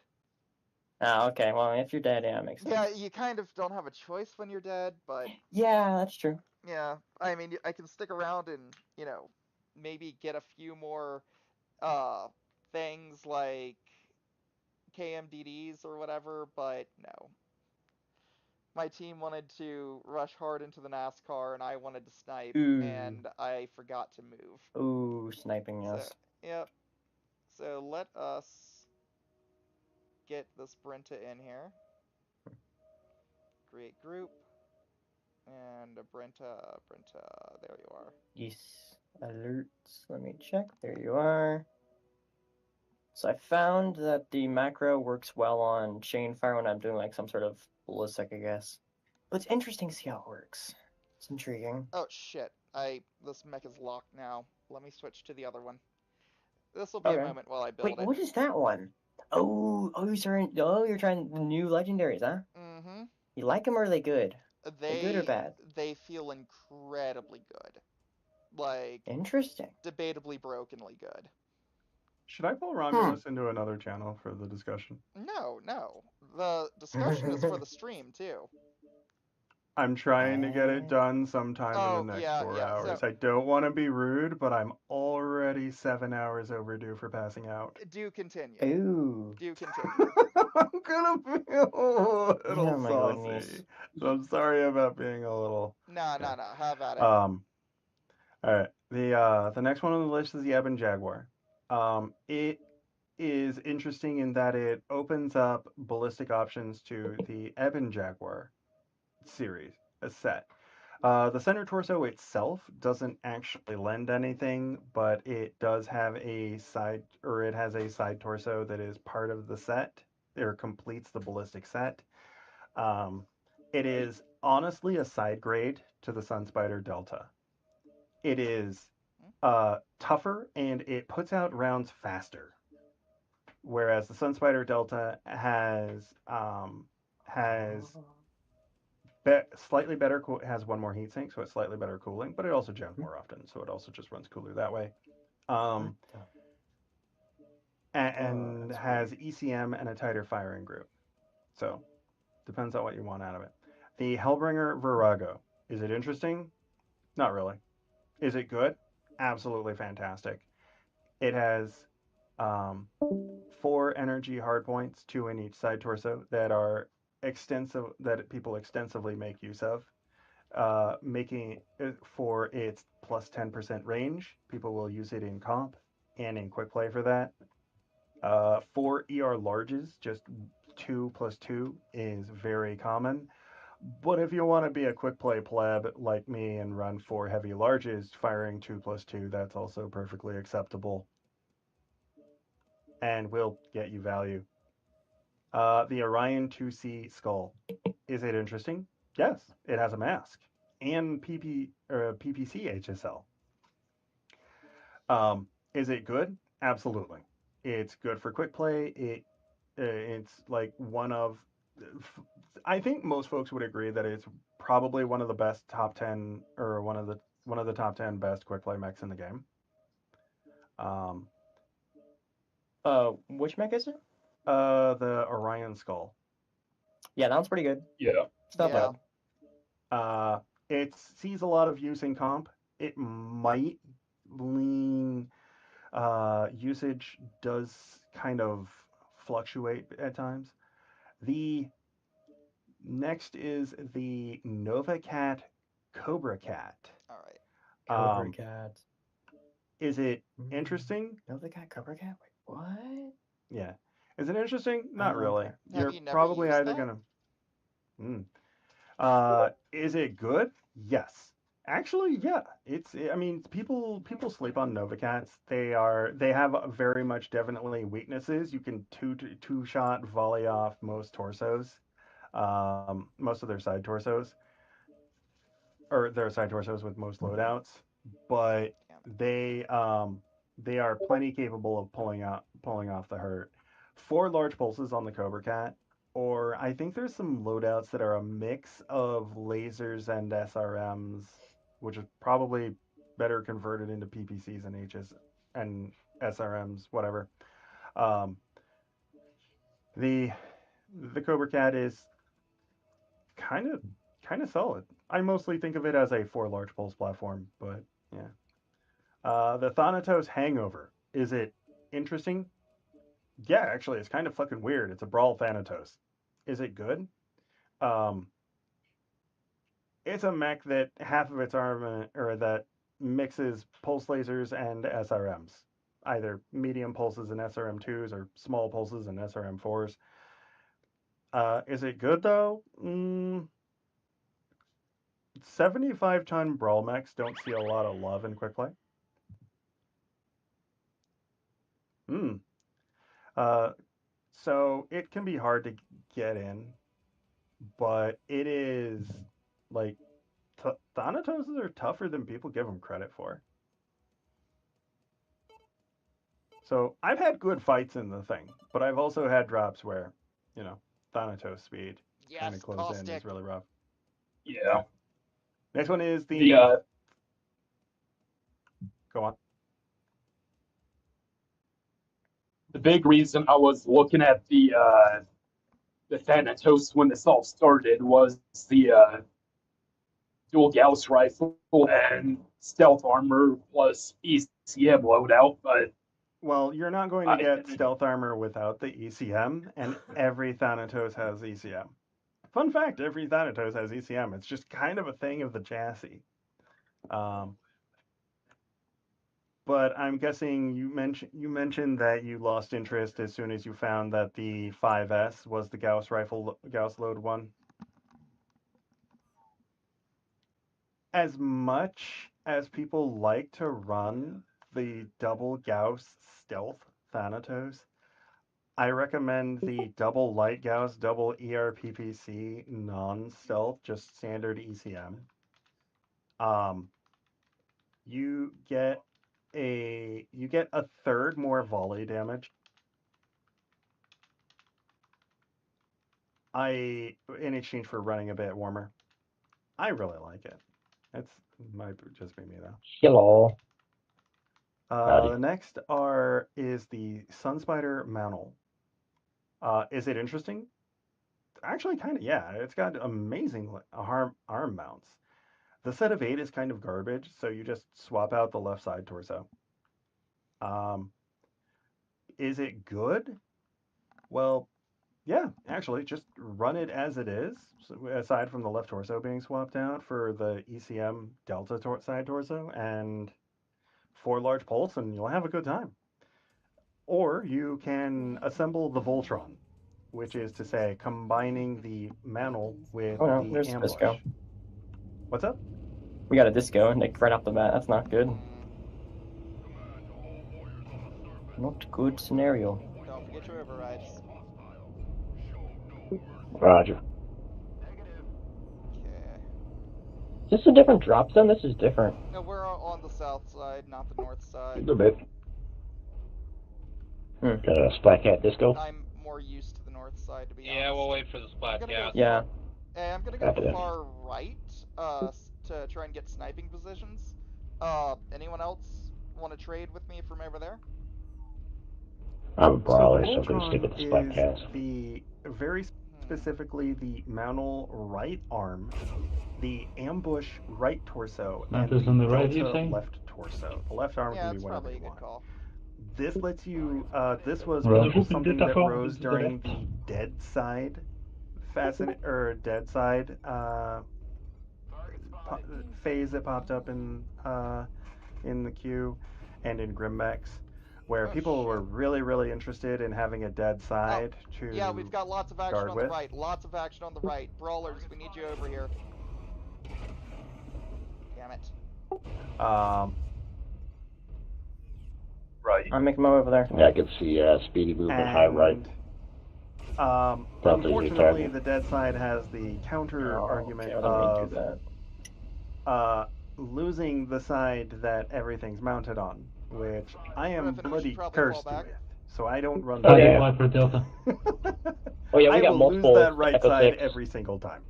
Ah, okay. Well, if you're dead, yeah, it makes sense. Yeah, you kind of don't have a choice when you're dead, but Yeah, that's true. yeah, I mean, I can stick around and, maybe get a few more things like KMDDs or whatever, but no. my team wanted to rush hard into the NASCAR, and I wanted to snipe, Ooh. and I forgot to move. Ooh, sniping, So, yes. yep. So let us get this Brenta in here. Create group. And a Brenta, there you are. Yes. Alerts. Let me check. There you are. So I found that the macro works well on chain fire when I'm doing like some sort of ballistic, I guess. But it's interesting to see how it works. It's intriguing. Oh shit, this mech is locked now. Let me switch to the other one. This will be a Okay. moment while I Wait, build it. what is that one? You're trying the new legendaries, huh? Mm-hmm. You like them or are they good? They good or They bad? they feel incredibly good. Like, Interesting. debatably brokenly good. Should I pull Hmm. Romulus into another channel for the discussion? No, no. The discussion is for the stream too. I'm trying to get it done sometime in the Oh, next yeah, 4 hours. so I don't want to be rude, but I'm already 7 hours overdue for passing out. do continue. Ooh. Do continue. I'm gonna feel a little Oh my goodness. saucy. So I'm sorry about being a little. No, Yeah. no, no. Have at it. All right. The next one on the list is the Ebon Jaguar. It is interesting in that it opens up ballistic options to the Ebon Jaguar series, a set. The center torso itself doesn't actually lend anything, but it does have it has a side torso that is part of the set, or completes the ballistic set. Um, it is honestly a side grade to the Sunspider Delta. It is tougher and it puts out rounds faster, whereas the Sunspider Delta has slightly better has one more heatsink, so it's slightly better cooling, but it also gens more often, so it also just runs cooler that way. Um, and has ECM and a tighter firing group. So depends on what you want out of it. The Hellbringer Virago. Is it interesting? Not really. Is it good? Absolutely fantastic. It has um, 4 energy hardpoints, 2 in each side torso, that are extensive that people extensively make use of. Making it for its plus 10% range. People will use it in comp and in quick play for that. 4 larges, just 2+2 is very common. But if you want to be a quick play pleb like me and run 4 heavy larges, firing 2+2, that's also perfectly acceptable and will get you value. The Orion 2C skull. Is it interesting? Yes, it has a mask and PPC HSL. Is it good? Absolutely. It's good for quick play. It's like one of I think most folks would agree that it's probably one of the best top 10 or one of the top 10 best quick play mechs in the game. Um, Which mech is it? the Orion skull. Yeah, that one's pretty good. Yeah. It's not Yeah. bad. It sees a lot of use in comp. It might lean usage does kind of fluctuate at times. The next is the Nova Cat Cobra Cat. All right. Cobra Um, Cat. is it interesting? No, they got Cobra Cat? Wait, what? Yeah. Is it interesting? Not really. Okay. Have You're you never probably used either that? gonna. Is it good? Yes. Actually, yeah. I mean, people sleep on Nova Cats. They have very much definitely weaknesses. You can two shot volley off most torsos, most of their side torsos, or their side torsos with most loadouts, but Damn it. they are plenty capable of pulling off the hurt. 4 large pulses on the Cobra Cat, or I think there's some loadouts that are a mix of lasers and SRMs, which is probably better converted into PPCs and HS and SRMs, whatever. Um, the the Cobra Cat is kind of kind of solid. I mostly think of it as a 4 large pulse platform, but yeah. The Thanatos Hangover. Is it interesting? Yeah, actually, it's kind of fucking weird. It's a brawl Thanatos. Is it good? Um, it's a mech that half of its armament, or that mixes pulse lasers and SRMs, either medium pulses and SRM2s or small pulses and SRM4s. Is it good though? 75-ton brawl mechs don't see a lot of love in quick play. So it can be hard to get in, but it is like Thanatoses are tougher than people give them credit for. So I've had good fights in the thing, but I've also had drops where, Thanatos speed kind of close in is really rough. Yeah. Next one is The Go on. the big reason I was looking at the Thanatos when this all started was the dual Gauss rifle and stealth armor plus ECM loadout, but well, you're not going to get stealth armor without the ECM, and every Thanatos has ECM. Fun fact, every Thanatos has ECM. It's just kind of a thing of the chassis. But I'm guessing you mentioned that you lost interest as soon as you found that the 5S was the Gauss load one. As much as people like to run the double Gauss stealth Thanatos, I recommend the double light Gauss, double ERPPC non-stealth, just standard ECM. You get a third more volley damage. In exchange for running a bit warmer. I really like it. It might just be me though. Hello. The next is the Sunspider Mantle. Is it interesting? Actually, kind of, yeah. It's got amazing arm mounts. The set of 8 is kind of garbage, so you just swap out the left side torso. Is it good? Well, yeah, actually, just run it as it is, aside from the left torso being swapped out for the ECM Delta side torso, and 4 large pulse, and you'll have a good time. Or you can assemble the Voltron, which is to say, combining the mantle with the there's ambush. Disco. What's up? We got a Disco, Nick, right off the bat. That's not good. Not good scenario. Don't forget your overrides. Roger. Okay. Is this a different drop zone? This is different. No, we're on the south side, not the north A side. little bit. Splat Cat Disco? I'm more used to the north side, to be honest. Yeah, we'll wait for the Splat Cat. Yeah. Hey, I'm gonna go far right to try and get sniping positions. Anyone else want to trade with me from over there? I'm a brawler, so I'm going to stick with the Splat Cats. The very specifically the mantle right arm, the ambush right torso, and the on the right, Delta left torso. The left arm can be whatever you want. Call. This lets you. This was something that rose during the dead side phase that popped up in the queue and in Grimmex, where people were really, really interested in having a dead side to. Yeah, we've got lots of action on with. the right. Lots of action on the right. Brawlers, we need you over here. Damn it. Right. I'm making my way over there. Yeah, I can see speedy movement, high right. Unfortunately, the dead side has the counter argument of losing the side that everything's mounted on, which I am bloody cursed with. So I don't run that. Yeah. For Delta. Oh yeah, we got I will multiple lose that right Echo side 6. every single time.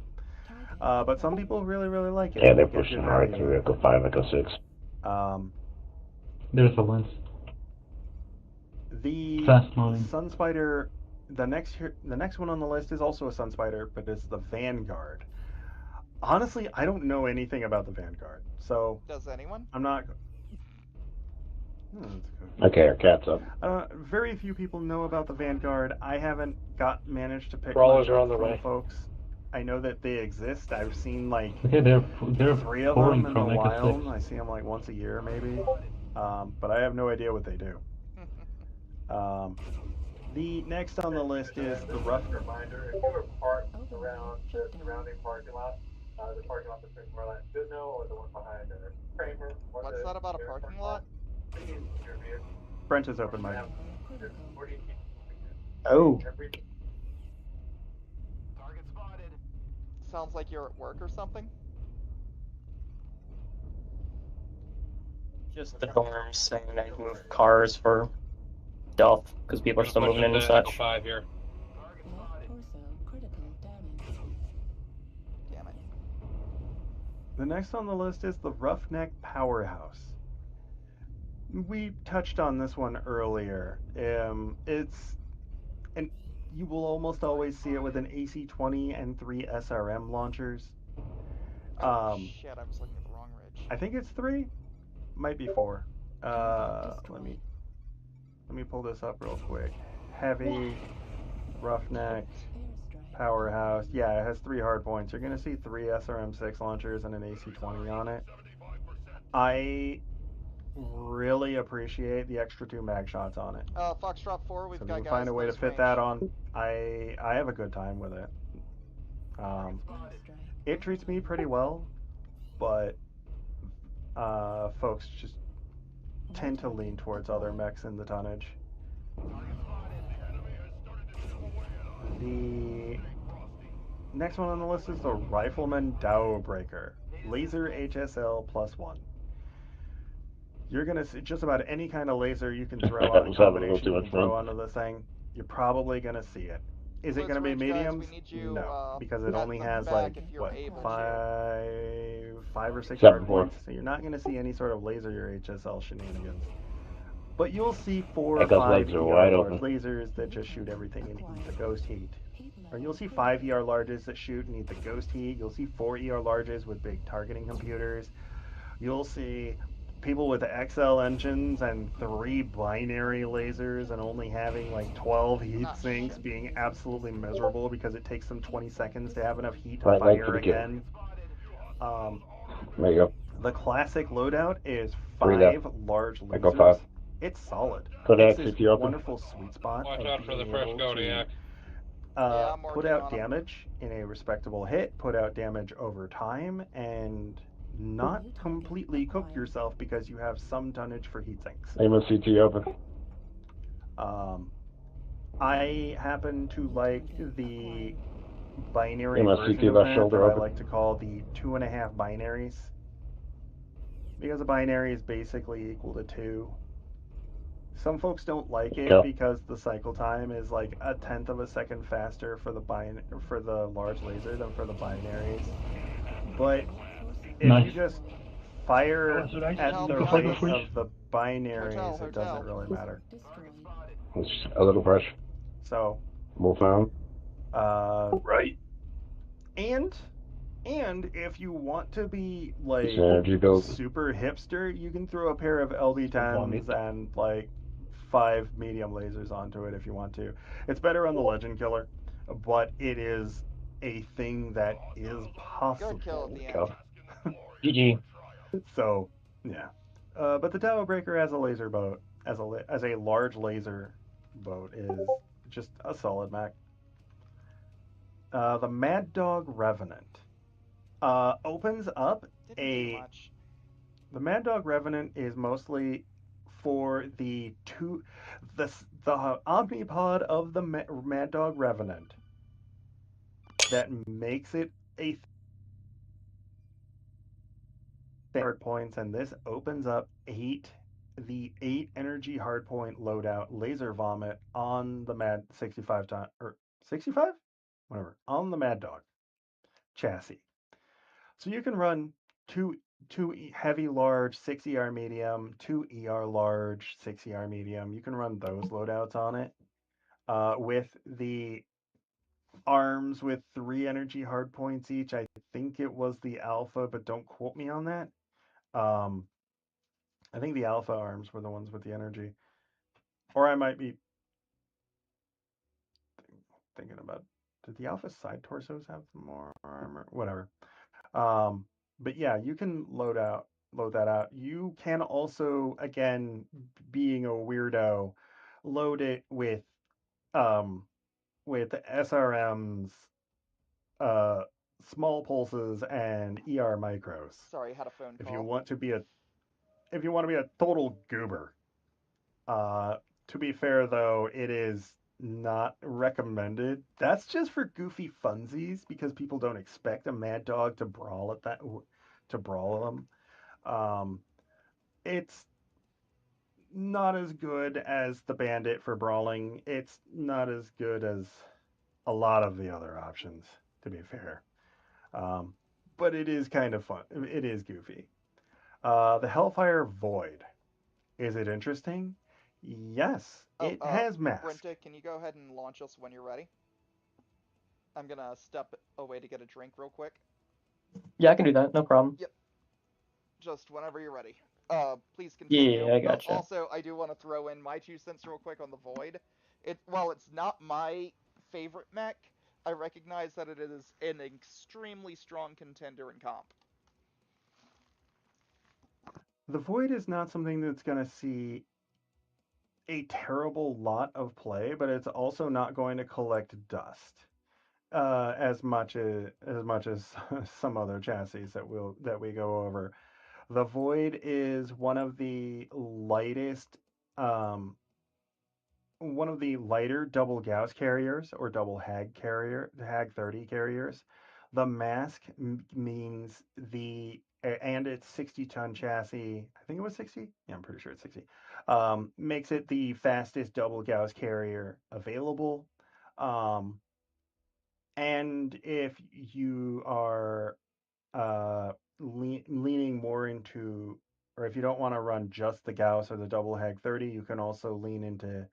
But some people really, really like it. Yeah, they're pushing hard through Echo 5, Echo 6. There's a lens. The Fast loading. Sunspider, the next one on the list is also a Sunspider, but it's the Vanguard. Honestly, I don't know anything about the Vanguard, so does anyone? I'm not. Okay, our cat's up. Very few people know about the Vanguard. I haven't managed to pick Brawlers much are on the from way. folks. I know that they exist. I've seen like Okay, they're 3 of pouring them in the from Echo wild. 6. I see them like once a year maybe, but I have no idea what they do. Um, the next on the list is the rough. Reminder: if you are parked around the surrounding parking lot, the parking lot between Moreland and Goodmill, or the one behind Kramer, or What's the that about a nearest parking parking lot, lot? please move your vehicle. Brent is open, Mike. Have 40 feet. Oh, Every Sounds like you're at work or something. just the dorms saying I move cars for stealth because people are still moving in and such. 5 here. Damn it. The next on the list is the Roughneck Powerhouse. We touched on this one earlier. It's and you will almost always see it with an AC-20 and 3 SRM launchers. Oh shit! I was looking at the wrong ridge. I think it's 3, might be 4. Let me pull this up real quick. Heavy, Roughneck, Powerhouse. Yeah, it has 3 hard points. You're gonna see 3 SRM-6 launchers and an AC-20 on it. I really appreciate the extra 2 mag shots on it. Foxtrot 4, we've So if got you can guys find a way to close fit range. that on, I have a good time with it. It treats me pretty well, but folks just tend to lean towards other mechs in the tonnage. The next one on the list is the Rifleman Dao Breaker, Laser HSL +1. You're gonna see just about any kind of laser you can throw on, I was having a little combination too you much can throw fun. onto the thing. You're probably gonna see it. Is it Close gonna be range, guys, mediums? we need you No, because it at only the has back like if you're what able to. five or six 7 hard 4. points. So you're not gonna see any sort of laser your HSL shenanigans. But you'll see 4 or Echo's 5 legs are ER wide large open. lasers that just shoot everything and eat the ghost heat. Or you'll see 5 ER larges that shoot and eat the ghost heat. You'll see 4 ER larges with big targeting computers. You'll see people with XL engines and 3 binary lasers and only having like 12 heat Ah, sinks shit. being absolutely miserable because it takes them 20 seconds to have enough heat to Right leg for fire the kill. again. There you go. The classic loadout is 3 left. 5 large Echo lasers. 5. It's solid. Kodak, It's this 60 open. wonderful sweet spot Watch of out for the being fresh able to Kodiak. Yeah, I'm put working out on 'em. damage in a respectable hit, put out damage over time, and not completely cook yourself because you have some tonnage for heat sinks. Aim CT open. I happen to like the binary MSCT version of left that shoulder that I open. like to call the 2.5 binaries. Because a binary is basically equal to 2. Some folks don't like it Go. because the cycle time is like 1/10 of a second faster for the large laser than for the binaries. But if Nice. you just fire Oh, so nice. at Help, the guys. rate Switch. of the binaries, it doesn't Hotel. really matter. It's a little fresh. So, Wolf down. right. And if you want to be like It's an energy build. super hipster, you can throw a pair of LB10s Vomit. and like 5 medium lasers onto it if you want to. It's better on the Legend Killer, but it is a thing that is possible. Good kill at the end. Go. GG. So, yeah. But the Tower Breaker as a laser boat, as a large laser boat, is just a solid mech. The Mad Dog Revenant opens up Didn't do a. much. The Mad Dog Revenant is mostly for the Omnipod of the Mad Dog Revenant that makes it a hard points, and this opens up the 8 energy hardpoint loadout laser vomit on the Mad 65 time or 65, whatever, on the Mad Dog chassis. So you can run two heavy large 6 ER medium, 2 ER large 6 ER medium. You can run those loadouts on it with the arms with 3 energy hard points each. I think it was the alpha, but don't quote me on that. I think the alpha arms were the ones with the energy, or I might be thinking about did the Alpha side torsos have more armor? Whatever. Um, but yeah, you can load that out. You can also, again, being a weirdo, load it um with SRMs, uh, small pulses, and ER micros. Sorry, had a phone If you call. want to be a total goober. Uh, to be fair though, it is not recommended. That's just for goofy funsies because people don't expect a mad dog to brawl them. Um, it's not as good as the bandit for brawling. It's not as good as a lot of the other options, to be fair. Um, but it is kind of fun. It is goofy. The Hellfire Void. Is it interesting? Yes, Oh, it has mask. Brenta, can you go ahead and launch us when you're ready? I'm gonna step away to get a drink real quick. Yeah, I can do that. No problem. Yep, just whenever you're ready. Please continue. Yeah, I gotcha. Also, I do want to throw in my 2 cents real quick on the Void. While it's not my favorite mech, I recognize that it is an extremely strong contender in comp. The Void is not something that's going to see a terrible lot of play, but it's also not going to collect dust as much as some other chassis that we go over. The Void is um, one of the lighter double Gauss carriers or double Hag 30 carriers. The mask means and its 60-ton chassis. I think it was 60. Yeah, I'm pretty sure it's 60. Makes it the fastest double Gauss carrier available. Um, and if you are leaning more into, or if you don't want to run just the Gauss or the double Hag 30, you can also lean into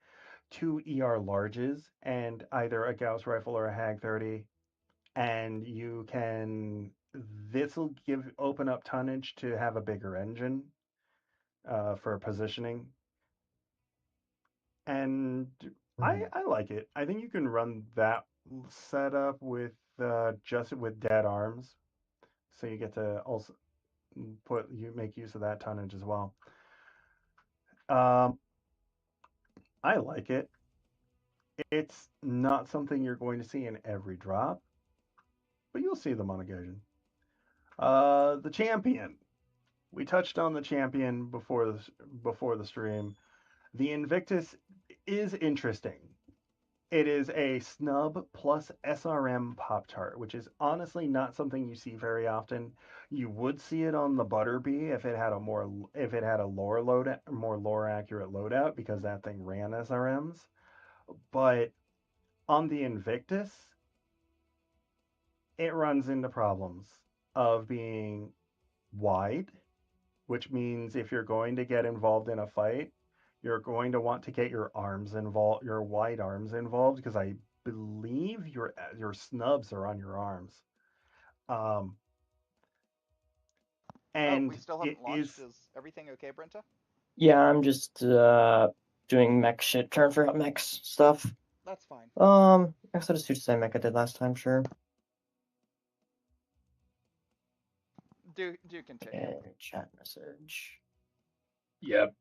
two ER larges and either a Gauss rifle or a Hag 30, and you can. This will open up tonnage to have a bigger engine for positioning, and I like it. I think you can run that setup with just with dead arms, so you get to also make use of that tonnage as well. Um, I like it. It's not something you're going to see in every drop, but you'll see them on occasion. The champion. We touched on the champion before the stream. The Invictus is interesting. It is a snub plus SRM Pop Tart, which is honestly not something you see very often. You would see it on the Butterbee if it had a more lore accurate loadout because that thing ran SRMs. But on the Invictus, it runs into problems of being wide, which means if you're going to get involved in a fight, you're going to want to get your wide arms involved, because I believe your snubs are on your arms. Um, Oh, we and still it haven't launched. is Is everything okay, Brenta? Yeah, I'm just doing mech shit, trying to figure out mech stuff. That's fine. I guess I'll just do the same mech I did last time, sure. Do continue. And chat message. Yeah, it's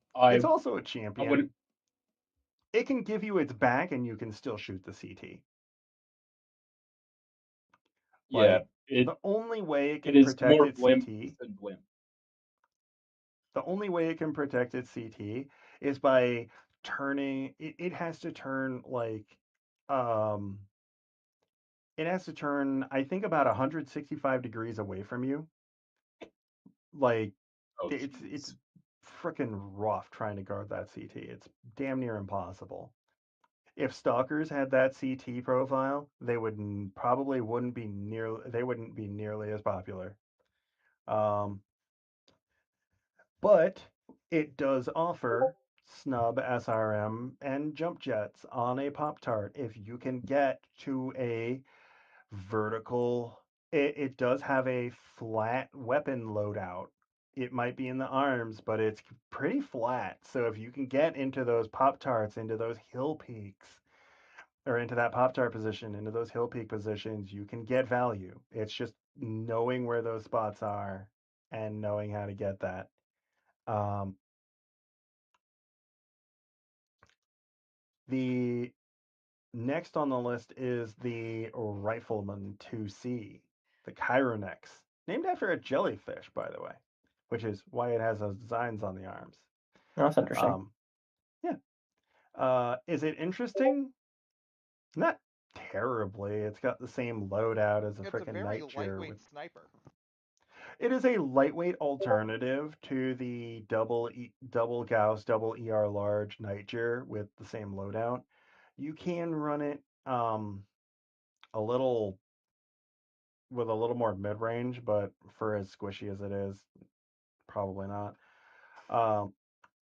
I also a champion. would. It can give you its back, and you can still shoot the CT. Yeah, Like the only way it it can is protect more its blimp CT than blimp. The only way it can protect its CT is by turning it has to turn um it has to turn, I think, about 165 degrees away from you. Like Oh, it's freaking rough trying to guard that CT. It's damn near impossible. If stalkers had that CT profile, probably wouldn't be nearly as popular. Um, but it does offer snub SRM and jump jets on a Pop Tart if you can get to a vertical. It does have a flat weapon loadout. It might be in the arms, but it's pretty flat. So if you can get into those Pop Tarts, into those hill peaks, or into that Pop-Tart position, into those hill peak positions, you can get value. It's just knowing where those spots are and knowing how to get that. The next on the list is the Rifleman 2C, the Chironex, named after a jellyfish, by the way, which is why it has those designs on the arms. That's interesting. Yeah. Is it interesting? Not terribly. It's got the same loadout as a It's a freaking very night chair. lightweight sniper. It is a lightweight alternative to the double Gauss, double ER large Nightjar with the same loadout. You can run it a little with a little more mid range, but for as squishy as it is, probably not.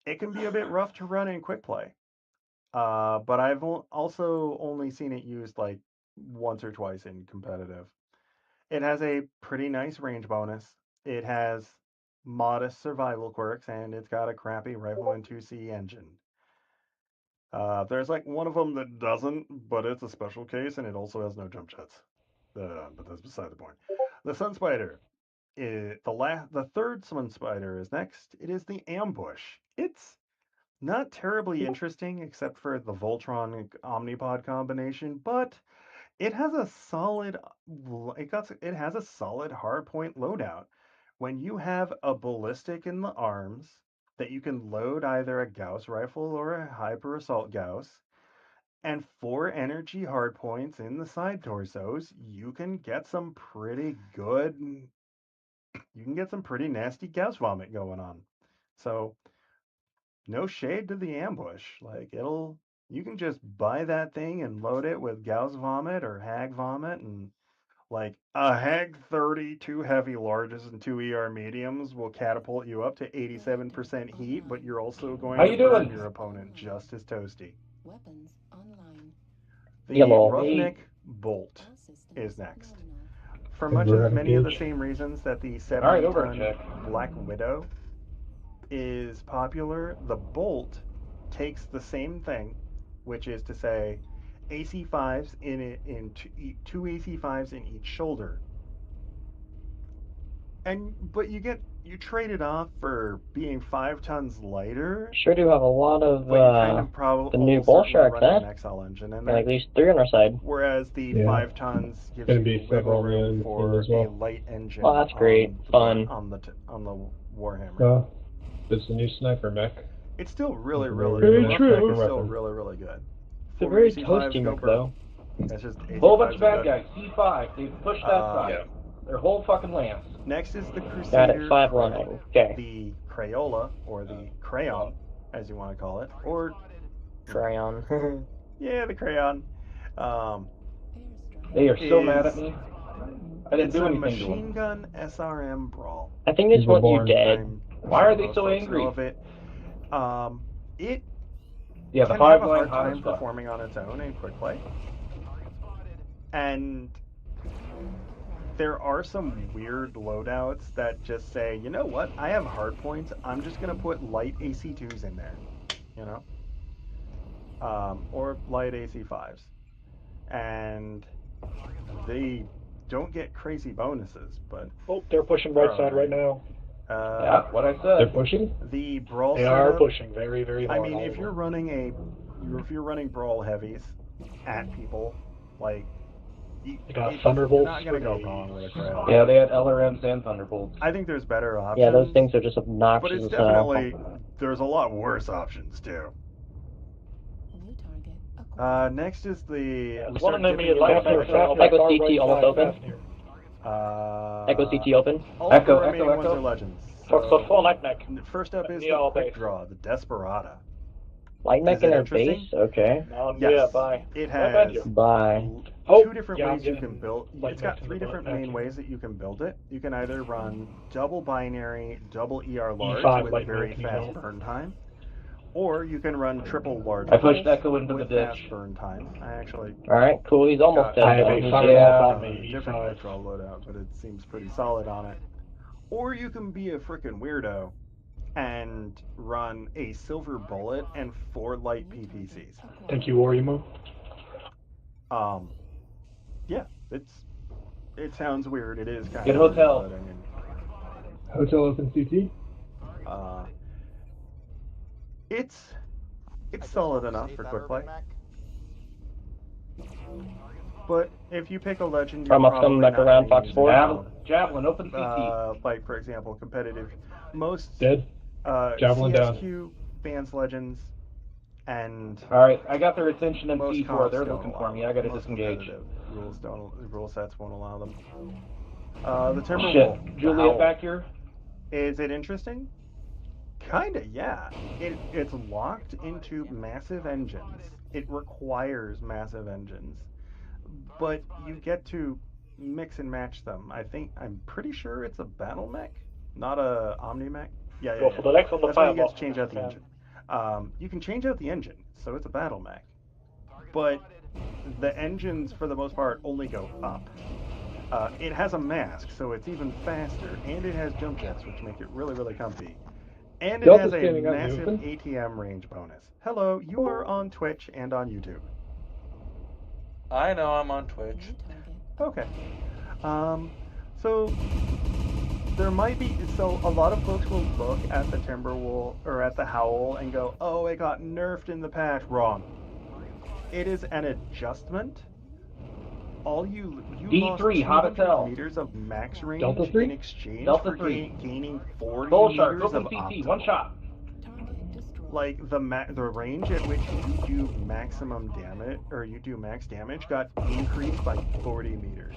It can be a bit rough to run in quick play. But I've also only seen it used like once or twice in competitive. It has a pretty nice range bonus. It has modest survival quirks, and it's got a crappy Rifleman 2C engine. There's like one of them that doesn't, but it's a special case, and it also has no jump jets. But that's beside the point. The Sun Spider. The third Sun Spider is next. It is the Ambush. It's not terribly interesting, except for the Voltron Omnipod combination, but it has a solid hardpoint loadout. When you have a ballistic in the arms that you can load either a Gauss rifle or a hyper assault Gauss, and 4 energy hardpoints in the side torsos, you can get some pretty nasty Gauss vomit going on. So no shade to the Ambush. Like you can just buy that thing and load it with Gauss vomit or Hag vomit, and like a Hag 30, 2 heavy larges and 2 ER mediums will catapult you up to 87% heat, but you're also going How to you burn doing? your opponent just as toasty. Weapons online. The Yellow. Roughneck Bolt All systems is next. nominal. For many of the Gauge. same reasons that the All right, over to 70-ton check. Black Widow is popular, the Bolt takes the same thing, which is to say, AC5s two AC5s in each shoulder, but you trade it off for being 5 tons lighter, Sure do have a lot of but you kind of the new almost Bull certainly Shark, running then. an XL engine in Got there. at least 3 on our side. Whereas the Yeah. 5 tons gives Gonna you be wiggle several room in for as well. a light engine Well, that's great. Fun. on the Warhammer. Well, it's the new sniper mech. It's still really, Very really true. the Roughneck is Weapon. still really, really good. It's a 4 very AC5s toasty go mech, burn. though. That's just AC5s Whole bunch of are bad good. guys. C5. They pushed that side. Their whole fucking lance. Next is the Got Crusader it, 5 running. Okay. the Crayola, or the Crayon, as you want to call it, or Crayon. yeah, the Crayon. They are so mad at Is me. I didn't It's do a anything to machine them. gun SRM brawl. I think it's what you Overborn. did. Why Sure are they most so folks angry? know of it. It Yeah, the can have five a line hard hot as time fuck. performing on its own in quick play, and there are some weird loadouts that just say, you know what, I have hard points, I'm just gonna put light AC2s in there, you know, or light AC5s, and they don't get crazy bonuses, but Oh, they're pushing they're right side right alright. now. Yeah, what I They're said. pushing? The brawl They are setup, pushing very, very I hard. mean, all if of you're them. running brawl heavies at people, like They got you're Thunderbolts not for gonna go days. wrong with a Crayola. Yeah, they had LRMs and Thunderbolts. I think there's better options. Yeah, those things are just But obnoxious it's as hell. definitely there's a lot worse options too. New target acquired. Next is the Yeah, we it's one start of them dipping into left the near, Fafnir. far Echo right CT almost side, open. Fafnir. Echo CT open. All Echo, four remaining echo, ones echo. are legends. So full light mech. First up is Yeah, the all Quick base. Draw, the Desperata. Light mech Is in it their interesting? base? Okay. Yes. Yeah, bye. It Bye, has you. Bye. Oh, two different yeah, ways I'm you can getting build. light It's got mech in 3 the different back main here. ways that you can build it. You can either run double binary, double ER large E5 with light very mech, fast burn time, or you can run triple large I pushed balls Echo into the with ditch. fast burn time. I actually Alright, cool. He's almost got I dead, have though. a a fireball Yeah. on me, different E5. quick draw loadout, but it seems pretty solid on it. Or you can be a freaking weirdo and run a silver bullet and 4 light PPCs. Thank you, Orimu. Um, yeah, it sounds weird. It is kind Get of weird, hotel. but I mean, Hotel Open CT? uh, it's I just solid almost enough ate for that quick urban play. mech. But if you pick a legend, you're I must come probably back not around going to Fox use 4. it. Javelin, open CT. Like for example, competitive. Most Dead. Javelin down. CSQ bans legends, and Alright, I got their attention in most C4. comps They're don't looking allow for me. them. I gotta Most disengage. competitive rule sets won't allow them. The Shit. Timberwolf, the Juliet Howl. back here? Is it interesting? Kinda, yeah. It's locked into massive engines. It requires massive engines, but you get to mix and match them. I'm pretty sure it's a battle mech, not a omni mech. Yeah, yeah, Go yeah. for the next on the That's why you get fireball. to change out the engine. You can change out the engine, so it's a battle mech, but the engines for the most part only go up. It has a mask, so it's even faster, and it has jump jets, which make it really, really comfy. And it Delta's has a standing out in the massive open. ATM range bonus. Hello, you are on Twitch and on YouTube. I know I'm on Twitch. Okay. So there might be so a lot of folks will look at the Timberwolf or at the Howl and go, "Oh, it got nerfed in the patch." Wrong. It is an adjustment. All you lost D3, hot as 200 hell. meters of max range Delta 3? in exchange Delta for 3. gaining 40 Soul Shark, meters open of CT. optimal. One shot. Like the range at which you do maximum damage or you do max damage got increased by 40 meters.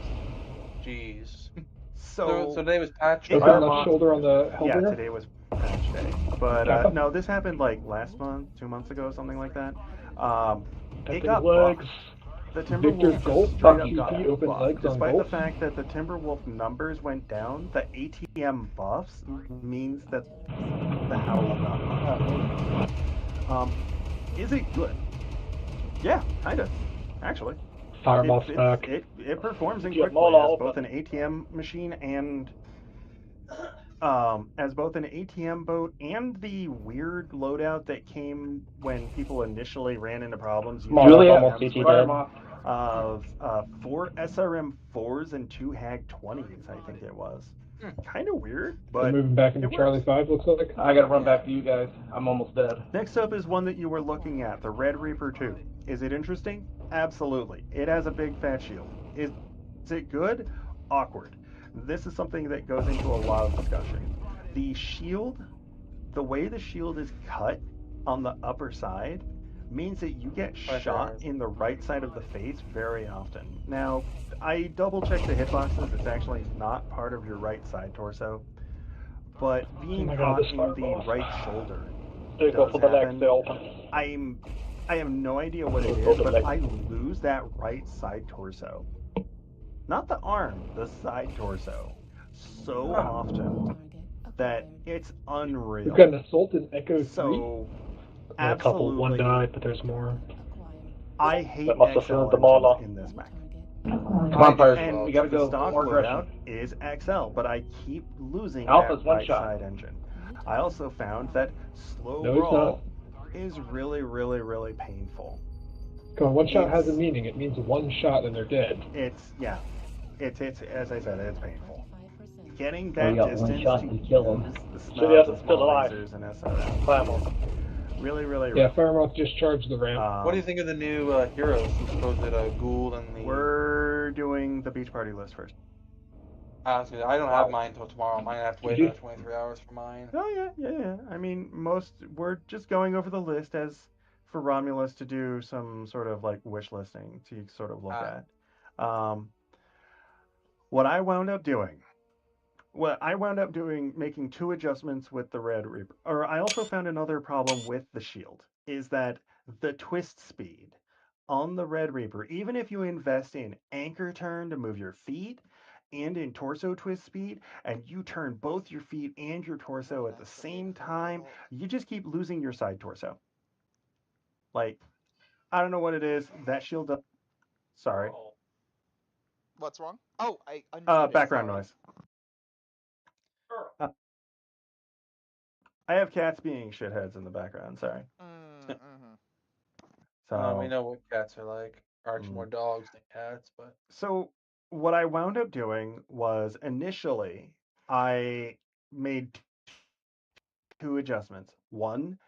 Jeez. So today was patch it day. Open got left shoulder on the yeah, Hellbringer. today was patch day. But no, this happened like last month, 2 months ago, something like that. It got legs. buffed. The Victor Timberwolf Golf, just straight up CT, got open buffed. legs on Despite the Golf. fact that the Timberwolf numbers went down, the ATM buffs means that the Howl got buffed. Is it good? Yeah, kinda. Actually, Firemoth's back. it performs in Yeah, quick play Mola as open. both an ATM machine and as both an ATM boat and the weird loadout that came when people initially ran into problems using Juliet, ATMs almost CT with dead. of 4 SRM 4s and 2 HAG 20s, I think it was. Kind of weird, They're but moving back into it Charlie works. 5, looks like. I gotta run back to you guys. I'm almost dead. Next up is one that you were looking at, the Red Reaper 2. Is it interesting? Absolutely. It has a big fat shield. Is it good? Awkward. This is something that goes into a lot of discussion. The shield, the way the shield is cut on the upper side, means that you get shot in the right side of the face very often. Now, I double checked the hitboxes. It's actually not part of your right side torso, but being my God, caught this in the fireball. right shoulder They go does for the legs. happen. They open. I have no idea what it Go is, to but legs. I lose that right side torso. Not the arm, the side torso. So often that it's unreal. We've got an assault in Echo 3. So, A couple, one absolutely, died, but there's more. I hate That must have XL thrown them all engines off. in this mech. Come on, Pirates. And We gotta the go. stock More loadout aggression. is XL, but I keep losing Alpha's that one right shot. side engine. I also found that slow No, it's roll is really, really, really painful. Come on, one shot has a It's- meaning. It means one shot and they're dead. It's as I said, it's painful. Getting You that got one distance shot to to kill him. use the City snubs hasn't and still small alive. lasers and SRMs Clamor. is really, really Yeah, rough. Firemoth just charged the ramp. What do you think of the new heroes? The supposed Ghoul and the. We're doing the beach party list first. I don't have mine until tomorrow. Mine have to wait GG. another 23 hours for mine. Oh yeah. I mean, we're just going over the list as for Romulus to do some sort of like wish listing to sort of look at. What I wound up doing, making 2 adjustments with the Red Reaper. Or I also found another problem with the shield is that the twist speed on the Red Reaper, even if you invest in anchor turn to move your feet and in torso twist speed, and you turn both your feet and your torso at the same time, you just keep losing your side torso. Like, I don't know what it is. That shield up. Sorry. What's wrong? Oh, I unmuted. Background Sorry. noise. I have cats being shitheads in the background. Sorry. Mm-hmm. So We know what cats are like. Arch more dogs than cats, but So what I wound up doing was initially I made two adjustments. One,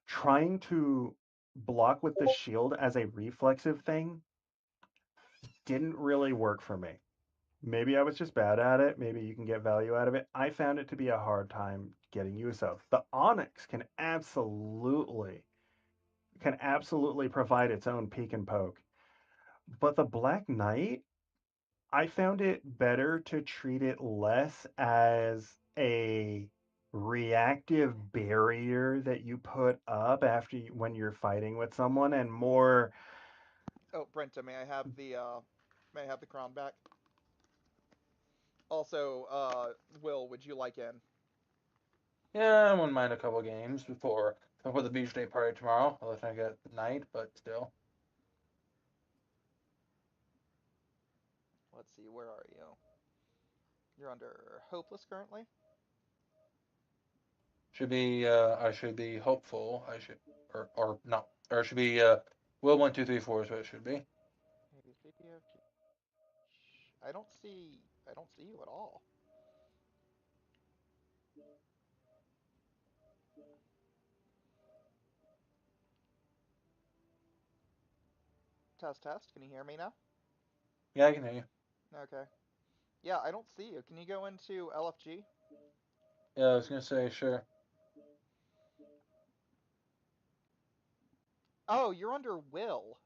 trying to block with the shield as a reflexive thing didn't really work for me. Maybe I was just bad at it. Maybe you can get value out of it. I found it to be a hard time getting use of. The Onyx can absolutely provide its own peek and poke. But the Black Knight, I found it better to treat it less as a reactive barrier that you put up when you're fighting with someone and more. Oh, Brenta, may I have the crown back? Also, Will, would you like in? yeah, I wouldn't mind a couple games before the beach day party tomorrow. Unless I get night, but still. Let's see, where are you? You're under Hopeless currently? Should be I should be hopeful. I should or no. Or it should be Will 1 2 3 4 is what it should be. I don't see you at all. Test, test. Can you hear me now? Yeah, I can hear you. Okay. Yeah, I don't see you. Can you go into LFG? Yeah, I was gonna say sure. Oh, you're under Will.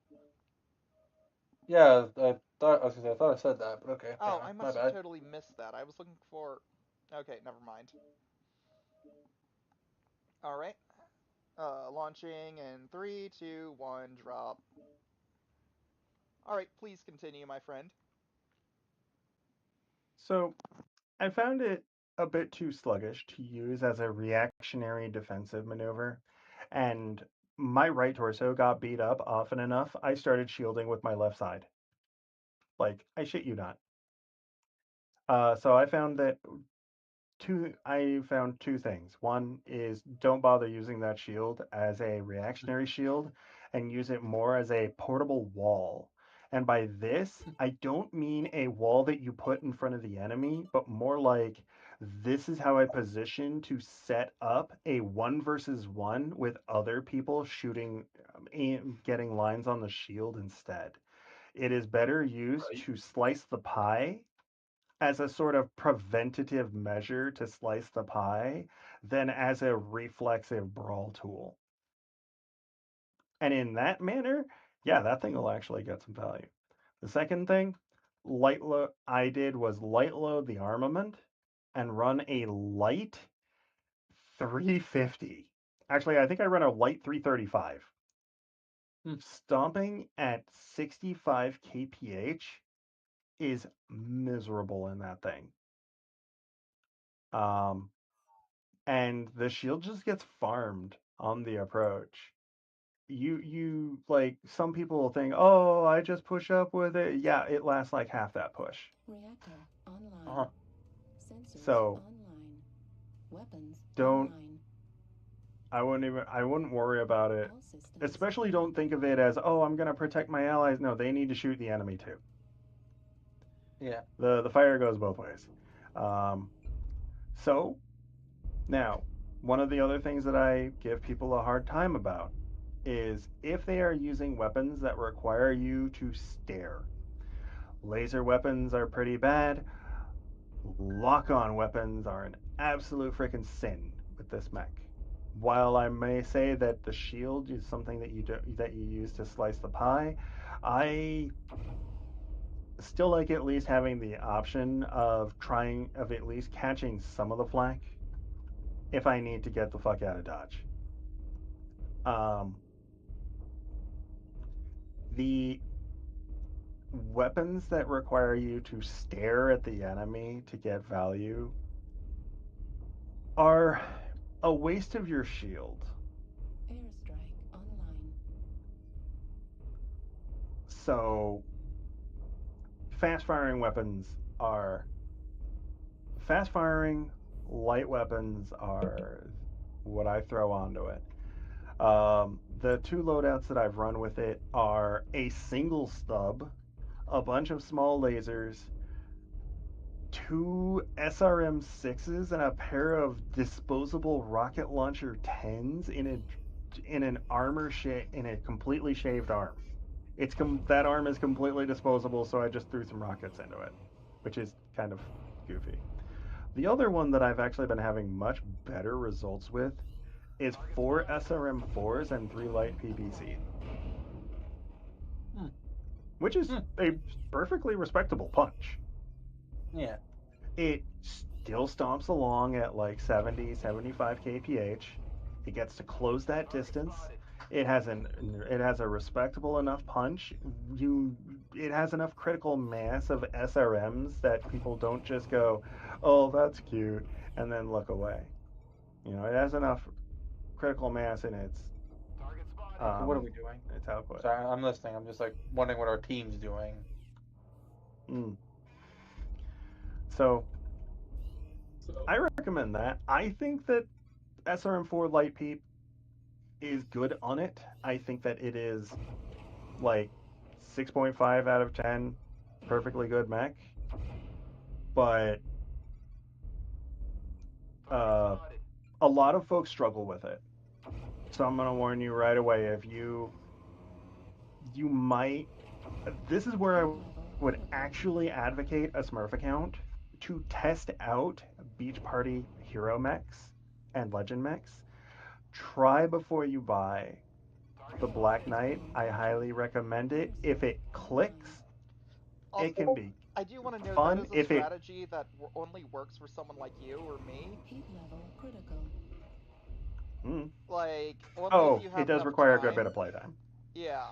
Yeah, I thought I said that, but okay, Oh, I my must have bad. totally missed that. I was looking for... Okay, never mind. Alright. Launching in 3, 2, 1, drop. Alright, please continue, my friend. So I found it a bit too sluggish to use as a reactionary defensive maneuver, and my right torso got beat up often enough, I started shielding with my left side. Like, I shit you not. So I found two things. One is don't bother using that shield as a reactionary shield and use it more as a portable wall. And by this, I don't mean a wall that you put in front of the enemy, but more like this is how I position to set up a one versus one with other people shooting, getting lines on the shield instead. It is better used Right. to slice the pie as a sort of preventative measure to slice the pie than as a reflexive brawl tool. And in that manner, yeah, that thing will actually get some value. The second thing I did was light load the armament and run a light 350. Actually, I think I run a light 335. Stomping at 65 kph is miserable in that thing. Um, and the shield just gets farmed on the approach. You like some people will think, oh, I just push up with it. Yeah, it lasts like half that push. Reactor online. Uh-huh. Sensors So online. Weapons don't online. I wouldn't worry about it. All systems Especially don't think of it as, oh, I'm gonna protect my allies. No, they need to shoot the enemy too. Yeah. The fire goes both ways. So now, one of the other things that I give people a hard time about is if they are using weapons that require you to stare. Laser weapons are pretty bad. Lock-on weapons are an absolute freaking sin with this mech. While I may say that the shield is something that you use to slice the pie, I still like at least having the option of at least catching some of the flak if I need to get the fuck out of Dodge. Um, the weapons that require you to stare at the enemy to get value are a waste of your shield. Airstrike online. So, are fast firing, light weapons are what I throw onto it. The two loadouts that I've run with it are a single stub, a bunch of small lasers, two SRM 6s, and a pair of disposable rocket launcher 10s in an in a completely shaved arm. That arm is completely disposable, so I just threw some rockets into it, which is kind of goofy. The other one that I've actually been having much better results with is 4 SRM 4s and 3 light PPC. Which is a perfectly respectable punch. Yeah. It still stomps along at like 70, 75 kph. It gets to close that distance. It has a respectable enough punch. It has enough critical mass of SRMs that people don't just go, "Oh, that's cute," and then look away. It has enough critical mass in its So what are we doing? its output. Sorry, I'm listening. I'm just like wondering what our team's doing. So I recommend that. I think that SRM4 Light Peep is good on it. I think that it is like 6.5 out of 10, perfectly good mech. But a lot of folks struggle with it. So I'm gonna warn you right away. If you might, this is where I would actually advocate a Smurf account to test out Beach Party hero mechs and legend mechs. Try before you buy. The Black Knight, I highly recommend it. If it clicks, Also, it can be I do want to note fun. that is a strategy that only works for someone like you or me. Like, only if you have it does enough require time. a good bit of playtime. Yeah.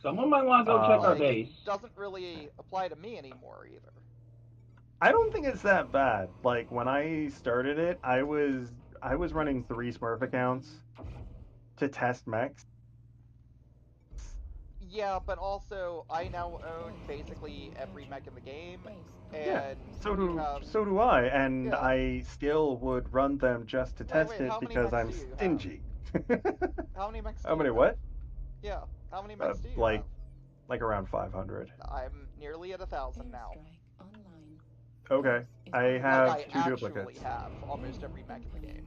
Someone might want to go check our Like, base. it doesn't really apply to me anymore either. I don't think it's that bad. Like when I started it, I was running 3 Smurf accounts to test mechs. Yeah, but also I now own basically every mech in the game, and Yeah, so you do I, and Yeah. I still would run them just to test wait, it how many because mechs I'm do you have? stingy. How many mechs do How you many have? what? Yeah, how many mechs do you Like have? like around 500. I'm nearly at 1,000 now. Okay, I have Like, I 2 actually duplicates. have almost every mech in the game.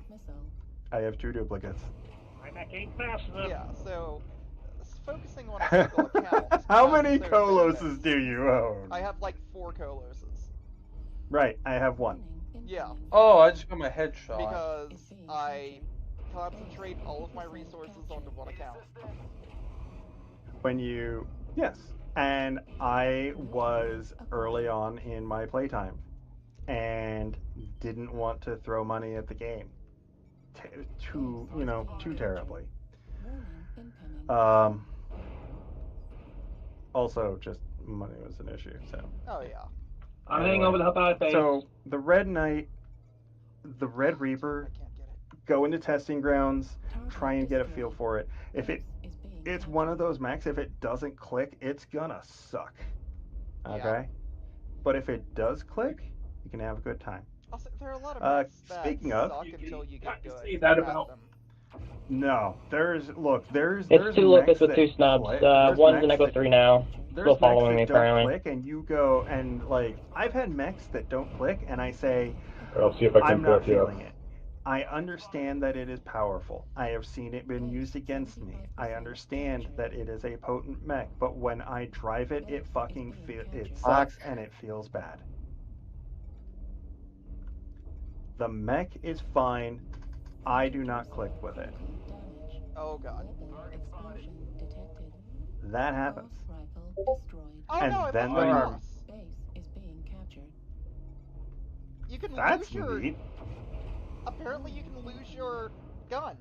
I have 2 duplicates. My mech ain't fast enough. Yeah, so focusing on a single account. How has many its own Colosses benefits. do you own? I have like 4 Colosses. Right, I have 1. Yeah. Oh, I just got my headshot. Because I concentrate all of my resources onto one account. Yes, and I was early on in my playtime and didn't want to throw money at the game too terribly. Also, just money was an issue. So. Oh yeah. I'm heading over to help out at base. So the Red Knight, the Red Reaper, go into testing grounds, try and get a feel for it. If it's one of those mechs, if it doesn't click, it's gonna suck. Okay? Yeah. But if it does click, you can have a good time. Also, there are a lot of mechs that speaking of, suck until you get good say that at about them. No, there's It's 2 Lucas with 2 snubs. One's an Echo 3 now. Still following me, apparently. Click and you go and like I've had mechs that don't click and I say I'll see if I can I'm not pick you up. feeling it. I understand that it is powerful. I have seen it been used against me. I understand that it is a potent mech, but when I drive it, it sucks and it feels bad. The mech is fine. I do not click with it. Oh god. That happens. Oh and no, then there the are. You can That's lose your. neat. Apparently, you can lose your gun.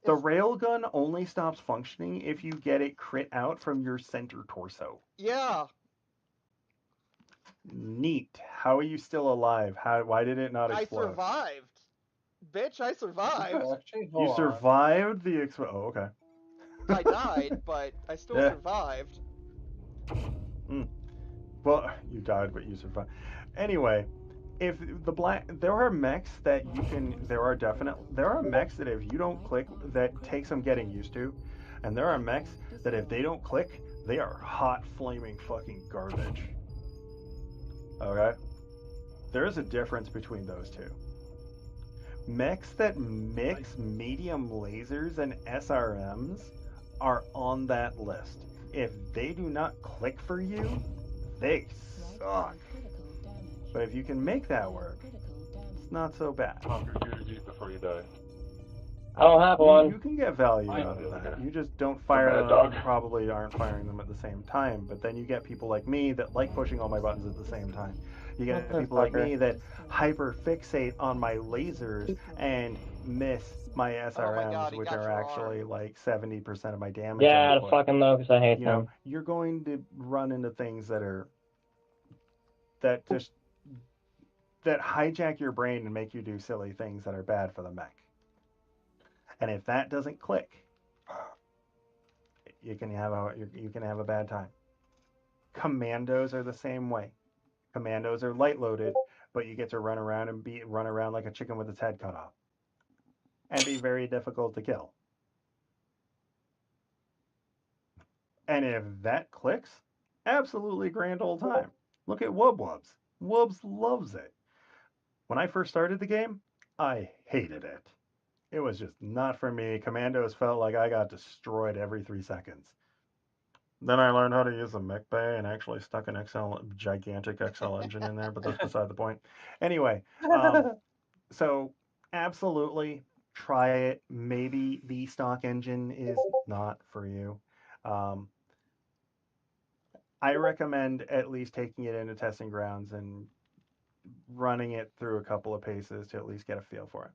The railgun only stops functioning if you get it crit out from your center torso. Yeah. Neat. How are you still alive? Why did it not explode? I survived. Bitch, I survived. You survived the explosion. Oh, okay. I died, but I still survived. Well, you died, but you survived. Anyway, if there are mechs that you can, there are mechs that if you don't click, that take some getting used to. And there are mechs that if they don't click, they are hot, flaming fucking garbage. Okay? There is a difference between those two. Mechs that mix medium lasers and SRMs are on that list. If they do not click for you, they suck. But if you can make that work, it's not so bad. Pop your QG before you die. I don't have one. You can get value I out of know, that. okay. You just don't fire mad them, dog. probably aren't firing them at the same time. But then you get people like me that like pushing all my buttons at the same time. You get people like me that hyper fixate on my lasers and miss my SRMs, Oh my God, he which got are your actually arm. like 70% of my damage Yeah, the output. fucking Lokes, I hate You know, them. you're going to run into things that just that hijack your brain and make you do silly things that are bad for the mech. And if that doesn't click, you can have a bad time. Commandos are the same way. Commandos are light loaded, but you get to run around like a chicken with its head cut off, and be very difficult to kill. And if that clicks, absolutely grand old time. Look at Wub Wubs. Wubs loves it. When I first started the game, I hated it. It was just not for me. Commandos felt like I got destroyed every 3 seconds. Then I learned how to use the mech bay and actually stuck an gigantic XL engine in there, but that's beside the point. Anyway, so absolutely try it. Maybe the stock engine is not for you. Um, I recommend at least taking it into testing grounds and running it through a couple of paces to at least get a feel for it.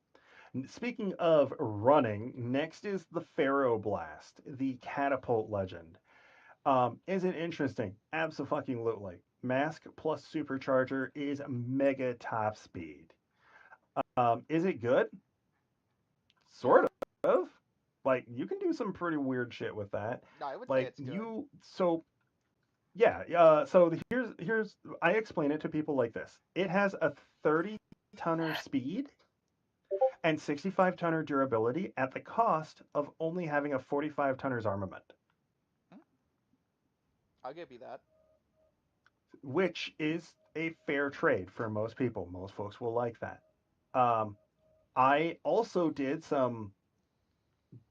Speaking of running, next is the Pharaoh Blast, the catapult legend. Is it interesting? Absolutely. Mask plus supercharger is mega top speed. Is it good? Sort of. Like you can do some pretty weird shit with that. No, I would say Like it's good. yeah. So here's I explain it to people like this. It has a 30 tonner speed and 65 tonner durability at the cost of only having a 45 tonners armament. I'll give you that. Which is a fair trade for most people. Most folks will like that. Um, I also did some,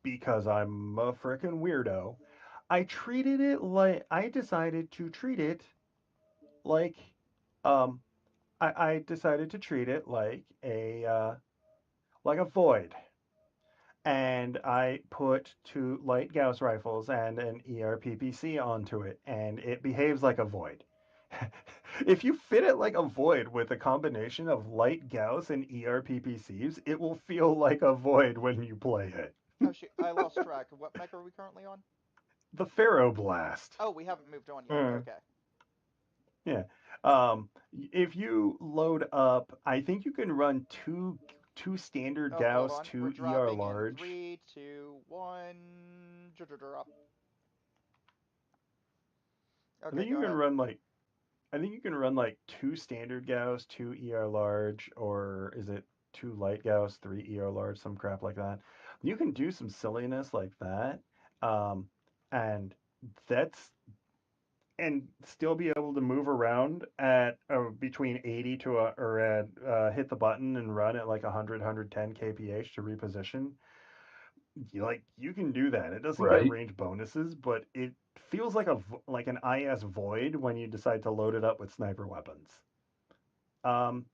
because I'm a freaking weirdo. I decided to treat it like, um, I decided to treat it like a void. And I put 2 light Gauss rifles and an ERPPC onto it, and it behaves like a void. If you fit it like a void with a combination of light Gauss and ERPPCs, it will feel like a void when you play it. Oh shoot, I lost track. What mech are we currently on? The Pharaoh Blast. Oh, we haven't moved on yet. Mm. Okay. Yeah. If you load up, I think you can run two standard Oh, hold Gauss, on. 2 We're ER dropping in large. 3, 2, 1. Drop. I Okay, think you go can ahead. run like I think you can run like 2 standard Gauss, 2 ER large, or is it 2 light Gauss, 3 ER large, some crap like that. You can do some silliness like that, um, and that's and still be able to move around at between 80 to or at hit the button and run at like 100, 110 kph to reposition. You can do that. It doesn't get Right. range bonuses, but it feels like like an IS void when you decide to load it up with sniper weapons.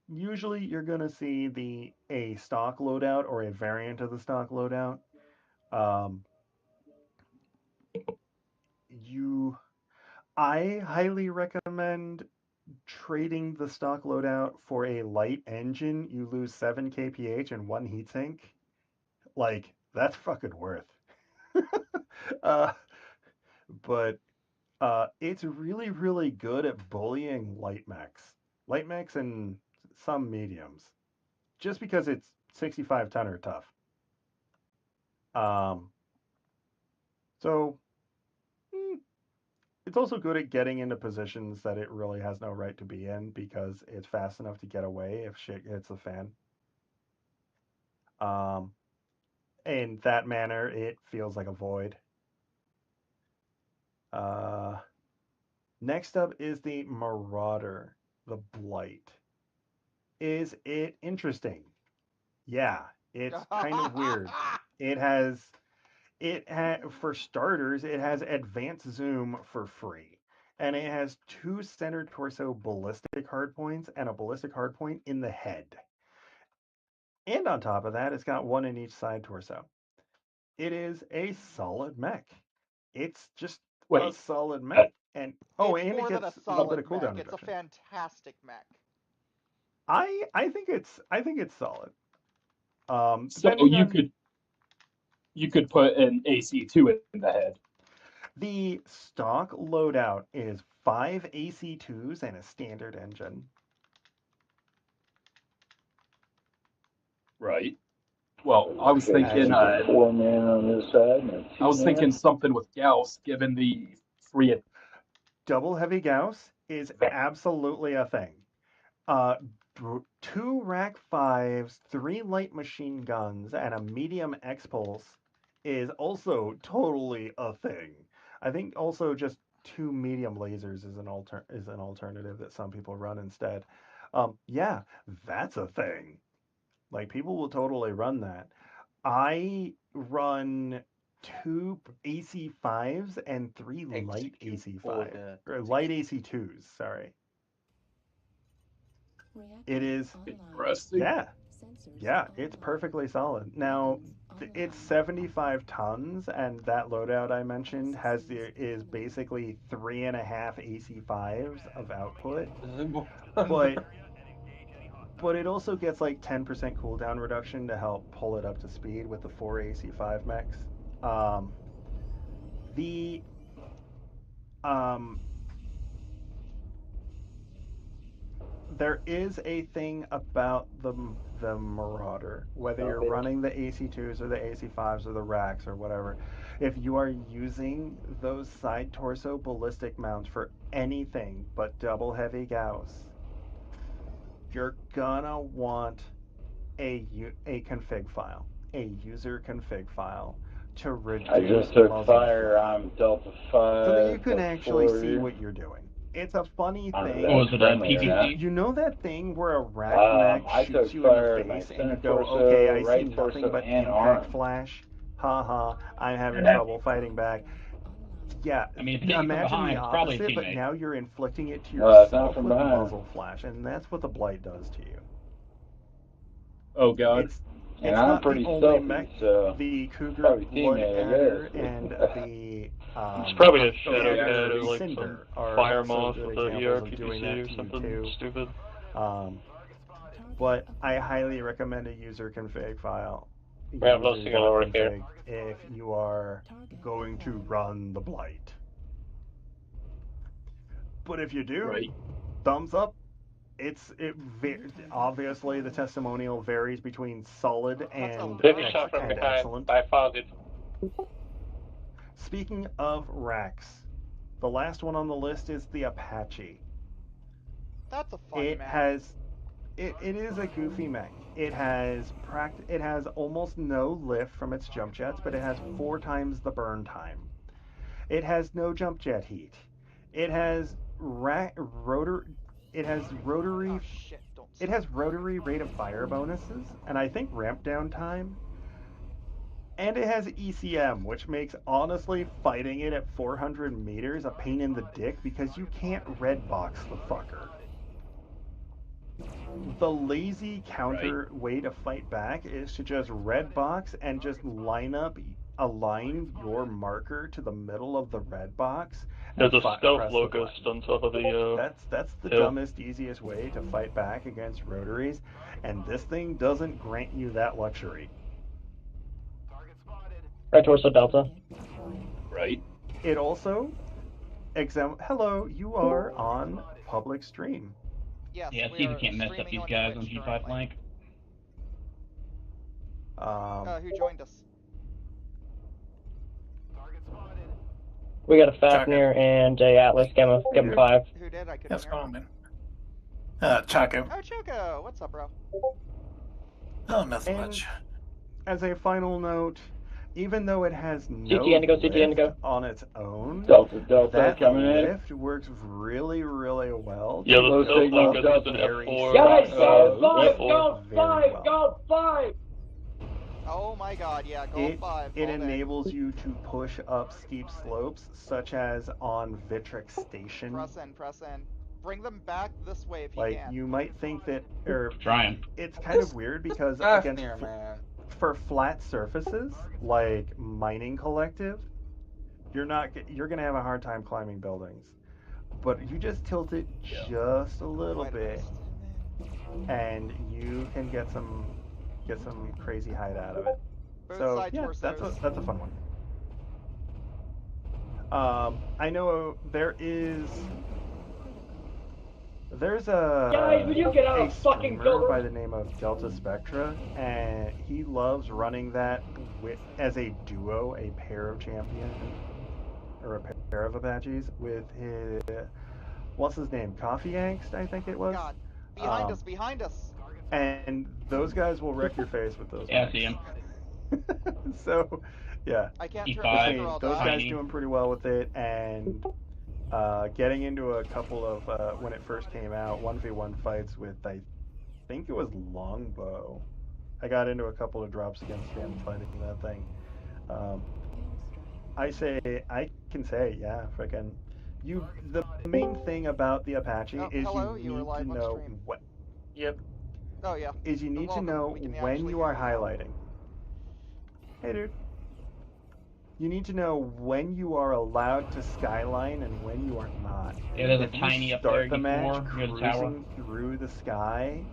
Usually you're gonna see a stock loadout or a variant of the stock loadout. Um, you I highly recommend trading the stock loadout for a light engine. You lose 7 kph and 1 heatsink. Like that's fucking worth. uh, but it's really, really good at bullying light mechs and some mediums, just because it's 65 tonner tough. Um, so it's also good at getting into positions that it really has no right to be in because it's fast enough to get away if shit hits the fan. In that manner, it feels like a void. Next up is the Marauder, the Blight. Is it interesting? Yeah, it's kind of weird. For starters, it has advanced zoom for free. And it has 2 center torso ballistic hardpoints and a ballistic hardpoint in the head. And on top of that, it's got 1 in each side torso. It is a solid mech. It's just a solid mech. And it's and more it than a gets a little solid bit of cooldown mech. It's a reduction. fantastic mech. I think it's solid. So you could put an AC2 in the head. The stock loadout is 5 AC2s and a standard engine. Right. Well, I was thinking 4 man on this side and a 2 I was thinking something with Gauss, given the free. Double heavy Gauss is absolutely a thing. 2 rack 5s, 3 light machine guns, and a medium X-Pulse is also totally a thing. I think also just 2 medium lasers is an alternative that some people run instead. Yeah, that's a thing. Like, people will totally run that. I run 2 AC5s and 3 light AC5s. Or light AC2s, sorry. It is interesting. Yeah, it's perfectly solid. Now, it's 75 tons, and that loadout I mentioned is basically 3.5 AC5s of output. But it also gets like 10% cooldown reduction to help pull it up to speed with the 4 AC5 mechs. There is a thing about the Marauder, whether you're running the AC2s or the AC5s or the racks or whatever. If you are using those side torso ballistic mounts for anything but double heavy Gauss, you're gonna want a config file, a user config file to reduce I just took muzzle fire. flap, I'm Delta 5. so that you can Delta actually 4 see here. what you're doing. It's a funny thing. Was it a PvP? You know that thing where a rack mech I shoots took you in fire the in my face and you center go, torso, okay, I see right nothing torso, but and impact arm. flash. Haha, I'm having trouble fighting back. Yeah, I mean, if it hit you from imagine behind, the it's probably a opposite, but teammate. now you're inflicting it to It's not yourself from with behind. muzzle flash, and that's what the Blight does to you. Oh god. It's I'm not pretty the only stealthy, mech. So The Cougar probably Blood teammate, I Adder guess. and the It's probably a Shadow Adder Cat or like Cinder some are Fire also Moth good with a examples of doing ERPPC that or to you something too. stupid. But I highly recommend a user config file. Yeah, I'm not seeing it over here. Config if you are going to run the Blight. But if you do, thumbs up. Obviously the testimonial varies between solid and Shot from behind. excellent. I found it. Speaking of racks, the last one on the list is the Apache. That's a fun mech. It is a goofy mech. It has almost no lift from its jump jets, but it has 4 times the burn time. It has no jump jet heat. It has rotary rate of fire bonuses, and I think ramp down time. And it has ECM, which makes honestly fighting it at 400 meters a pain in the dick because you can't red box the fucker. The lazy counter way to fight back is to just red box and just align your marker to the middle of the red box. There's a stealth locust on top of the That's the hill. dumbest, easiest way to fight back against rotaries, and this thing doesn't grant you that luxury. Right torso Delta. Right. It also hello, you are on public stream. Yes, yeah, see if we can't mess up these guys on G5 flank. Who joined us? We got a Fafnir and a Atlas Gamma 5. Who did? I couldn't hear. What's going on? Chaco. Oh, Choco! What's up, bro? Oh, nothing much. As a final note, even though it has no CT Indigo, CT lift Indigo. on its own, Delta that coming in. lift works really, really well. Yeah, to the Low go signal, focus up is an very F4. Guys, steep go slopes 5, go very 5, well. go 5! Oh my god, yeah, Golf 5. It all day. enables you to push up steep slopes, such as on Vitrix Station. Press in. Bring them back this way if you Like, can. you might think that, or Trying. it's kind of weird because against Fafnir, man. for flat surfaces like Mining Collective, you're gonna have a hard time climbing buildings. But you just tilt it just a little bit, and you can get some crazy height out of it. Both So side yeah, torsos. that's a fun one. I know there's Guys, would you get out a of fucking streamer cover? by the name of Delta Spectra, and he loves running that as a duo, a pair of champions or a pair of Apaches with his what's his name, Coffee Angst, I think it was. God. Behind us. And those guys will wreck your face with those. Yeah, I see him. So, yeah. I can't turn E5, back or I'll Those die. guys doing pretty well with it, and getting into a couple of when it first came out, 1v1 fights with I think it was Longbow. I got into a couple of drops against him fighting that thing. I can say, yeah, freaking. The main thing about the Apache is hello, you were need live to on know stream. what. Yep. Oh yeah. Is you need to welcome. know We can when actually you are hear you. highlighting. Hey, dude. You need to know when you are allowed to skyline and when you are not. Yeah, there's a If you tiny up start there the match before near the tower. cruising through the sky,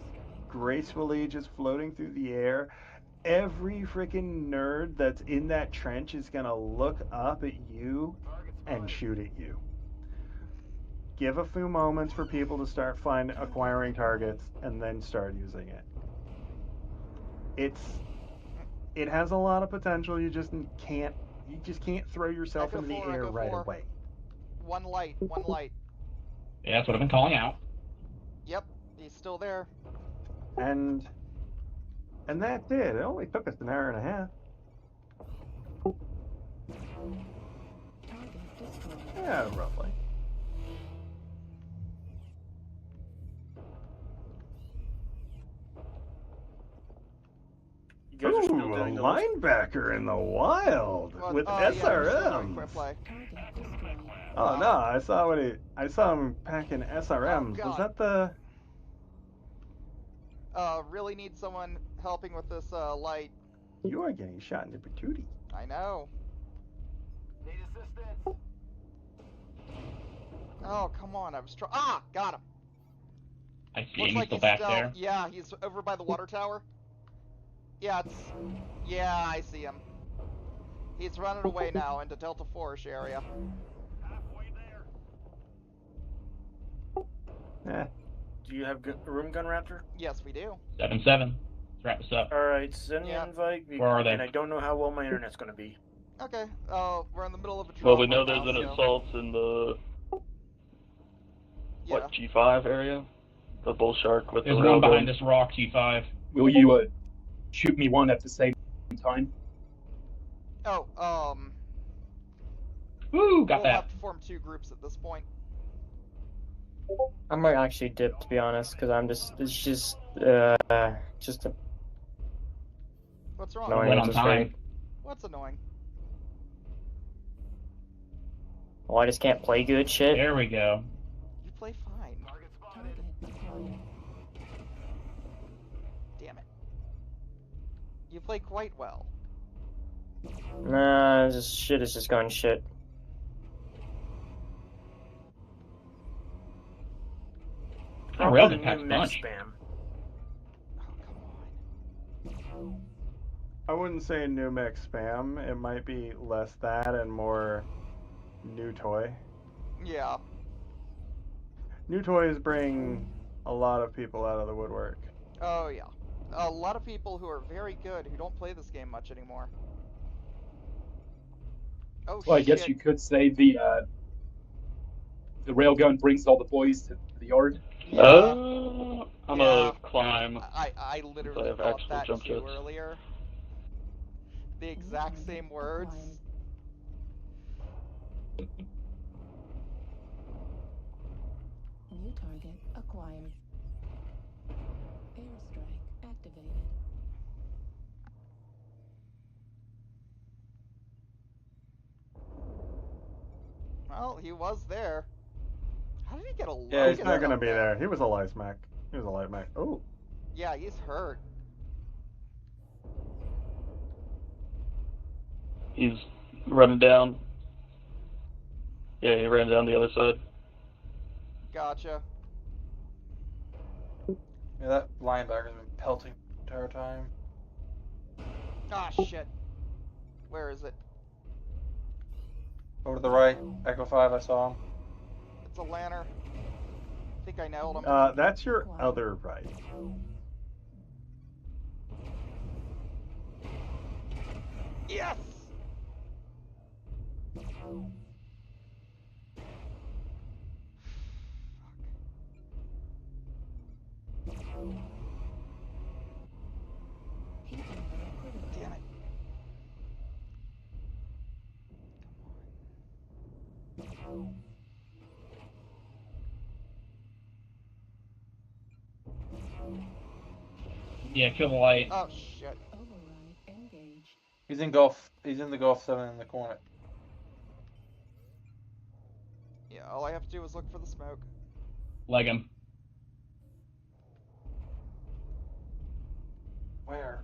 gracefully just floating through the air, every freaking nerd that's in that trench is gonna look up at you and shoot at you. Give a few moments for people to start acquiring targets and then start using it. It has a lot of potential. You just can't throw yourself into the air right away. One light. Yeah, that's what I've been calling out. Yep, he's still there. And that's it. It only took us an hour and a half. Yeah, roughly. You guys are still Ooh, a doing those? linebacker in the wild with SRMs. Oh no, I saw him packing SRMs. Oh, Was that the? Really need someone helping with this light. You are getting shot in the patootie. I know. Need assistance. Oh, come on, got him. I see Looks him, like he's still back there. Yeah, he's over by the water tower. Yeah, I see him. He's running away now into Delta Forest area. Halfway there. Eh. Do you have a room gun, Raptor? Yes, we do. 7-7. Let's wrap this up. Alright, send me an invite. Where are they? And I don't know how well my internet's gonna be. Okay, we're in the middle of a drop. Well, we know right there's now, an so- assault in the Yeah. G5 area. The bull shark with There's the one railgun. behind this rock, G5. Will you shoot me one at the same time? Oh, Woo, got we'll that. have to form 2 groups at this point. I might actually dip, to be honest, because it's just a What's wrong? annoying Went at on this time. rate. What's annoying? Well, I just can't play good shit. There we go. You play fine. Damn it. You play quite well. Nah, shit is just going shit. Oh, Probably railgun new pack's mech bunch. spam. I wouldn't say new mech spam. It might be less that and more new toy. Yeah. New toys bring a lot of people out of the woodwork. Oh, yeah. A lot of people who are very good who don't play this game much anymore. Oh, Well, I shit. guess you could say the railgun brings all the boys to the yard. Yeah. I'm a climb. I literally I have thought actual that jump too jets. earlier. the exact same words. New target acquired. Airstrike activated. Well, he was there. How did he get a locust? Yeah, he's not gonna up be there? there. He was a light mech. He was a light mech. Oh. Yeah, he's hurt. He's running down. Yeah, he ran down the other side. Gotcha. Yeah, that linebacker's been pelting the entire time. Ah, shit. Where is it? Over to the right, Echo 5, I saw him. It's a lanner. I think I nailed him. That's your other right. Yes! Damn it. Yeah, kill the light. Oh, shit. Override engaged. He's in Gulf. He's in the Gulf 7 in the corner. Yeah, all I have to do is look for the smoke. Leg him. Where?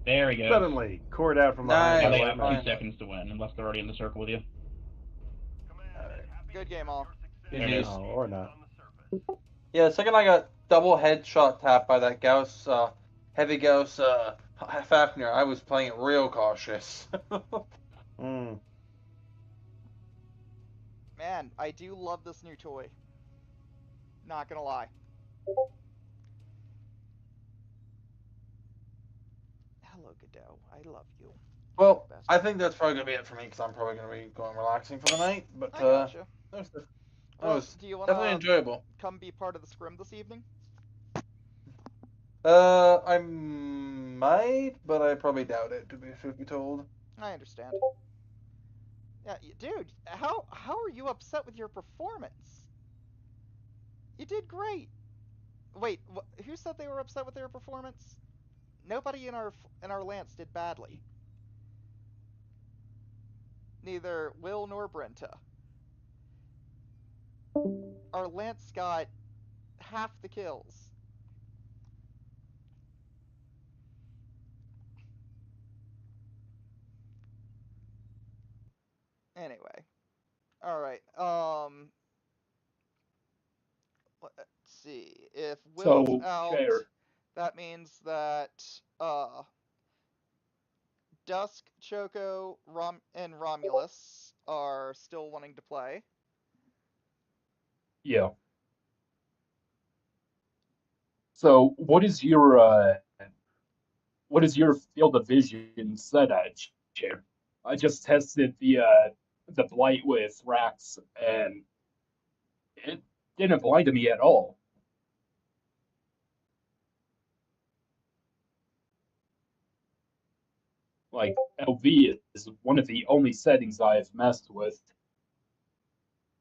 There he goes. Suddenly, cord out from behind. Yeah, the they light have 2 mech. seconds to win, unless they're already in the circle with you. Good game, all. GG's. Oh, or not. Yeah, the second I got double headshot tapped by that Gauss, heavy Gauss, Fafnir, I was playing it real cautious. Mm. Man, I do love this new toy. Not gonna lie. Hello, Godot. I love you. Well, I think that's probably going to be it for me, because I'm probably going to be going relaxing for the night, but I gotcha. that Well, was do you wanna definitely enjoyable. come be part of the scrim this evening? I might, but I probably doubt it, to be truth be told. I understand. Yeah, dude, how are you upset with your performance? You did great. Wait, who said they were upset with their performance? Nobody in our Lance did badly. Neither Will nor Brenta. Our Lance got half the kills. Anyway. Alright, let's see. If Will's So, out, Chair. that means that, Dusk, Choco, and Romulus are still wanting to play. Yeah. So, what is your field of vision set at, Chair? I just tested the blight with Rax, and it didn't blind me at all. Like, LV is one of the only settings I've messed with.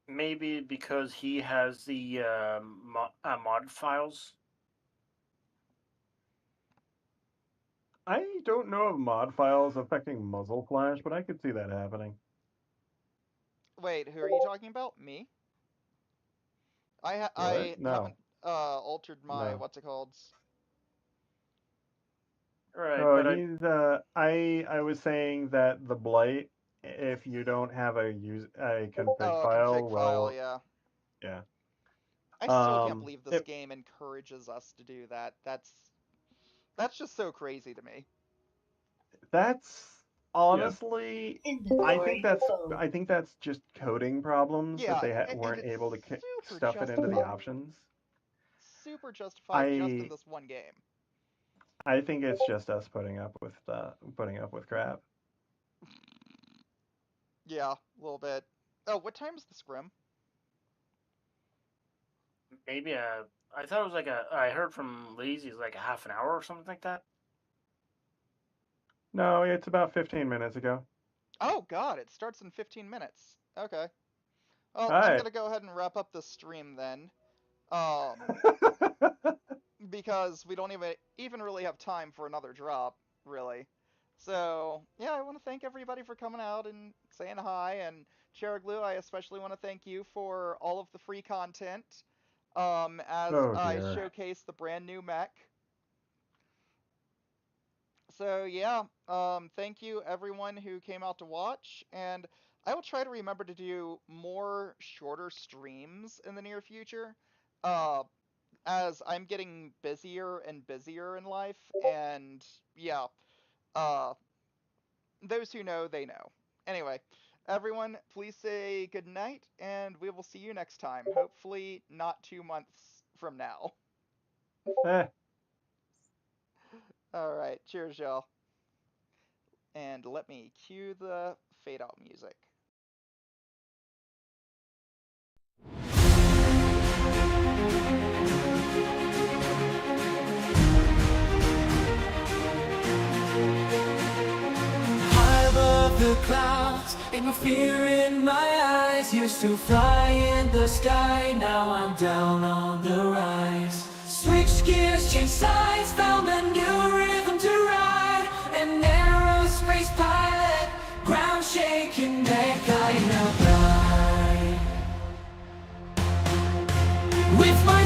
Maybe because he has the mod files. I don't know of mod files affecting muzzle flash, but I could see that happening. Wait, who are you talking about? Me? I No. haven't altered my No. what's it called? Right, Oh, but he's I was saying that the blight, if you don't have a config file, config file, yeah. yeah. I still can't believe this game encourages us to do that. That's just so crazy to me. That's honestly, I think that's just coding problems that they weren't able to stuff it into the options. Super justified just in this one game. I think it's just us putting up with crap. Yeah, a little bit. Oh, what time is the scrim? maybe I thought it was like I heard from Lazy like a half an hour or something like that. No, it's about 15 minutes ago. Oh god, it starts in 15 minutes. Okay. Well, I'm Alright. gonna go ahead and wrap up the stream then. Because we don't even really have time for another drop, really. So, yeah, I want to thank everybody for coming out and saying hi, and Cheraglu, I especially want to thank you for all of the free content, as Oh, I dear. showcase the brand new mech. So, yeah, thank you everyone who came out to watch, and I will try to remember to do more shorter streams in the near future. As I'm getting busier and busier in life, and yeah, those who know, they know. Anyway, everyone, please say good night, and we will see you next time. Hopefully, not 2 months from now. Alright, cheers, y'all. And let me cue the fade out music. High above the clouds, ain't no fear in my eyes. Used to fly in the sky, now I'm down on the rise. Switch gears, change sides, found a new rhythm to ride. An aerospace pilot, ground shaking, that guy now glide. With my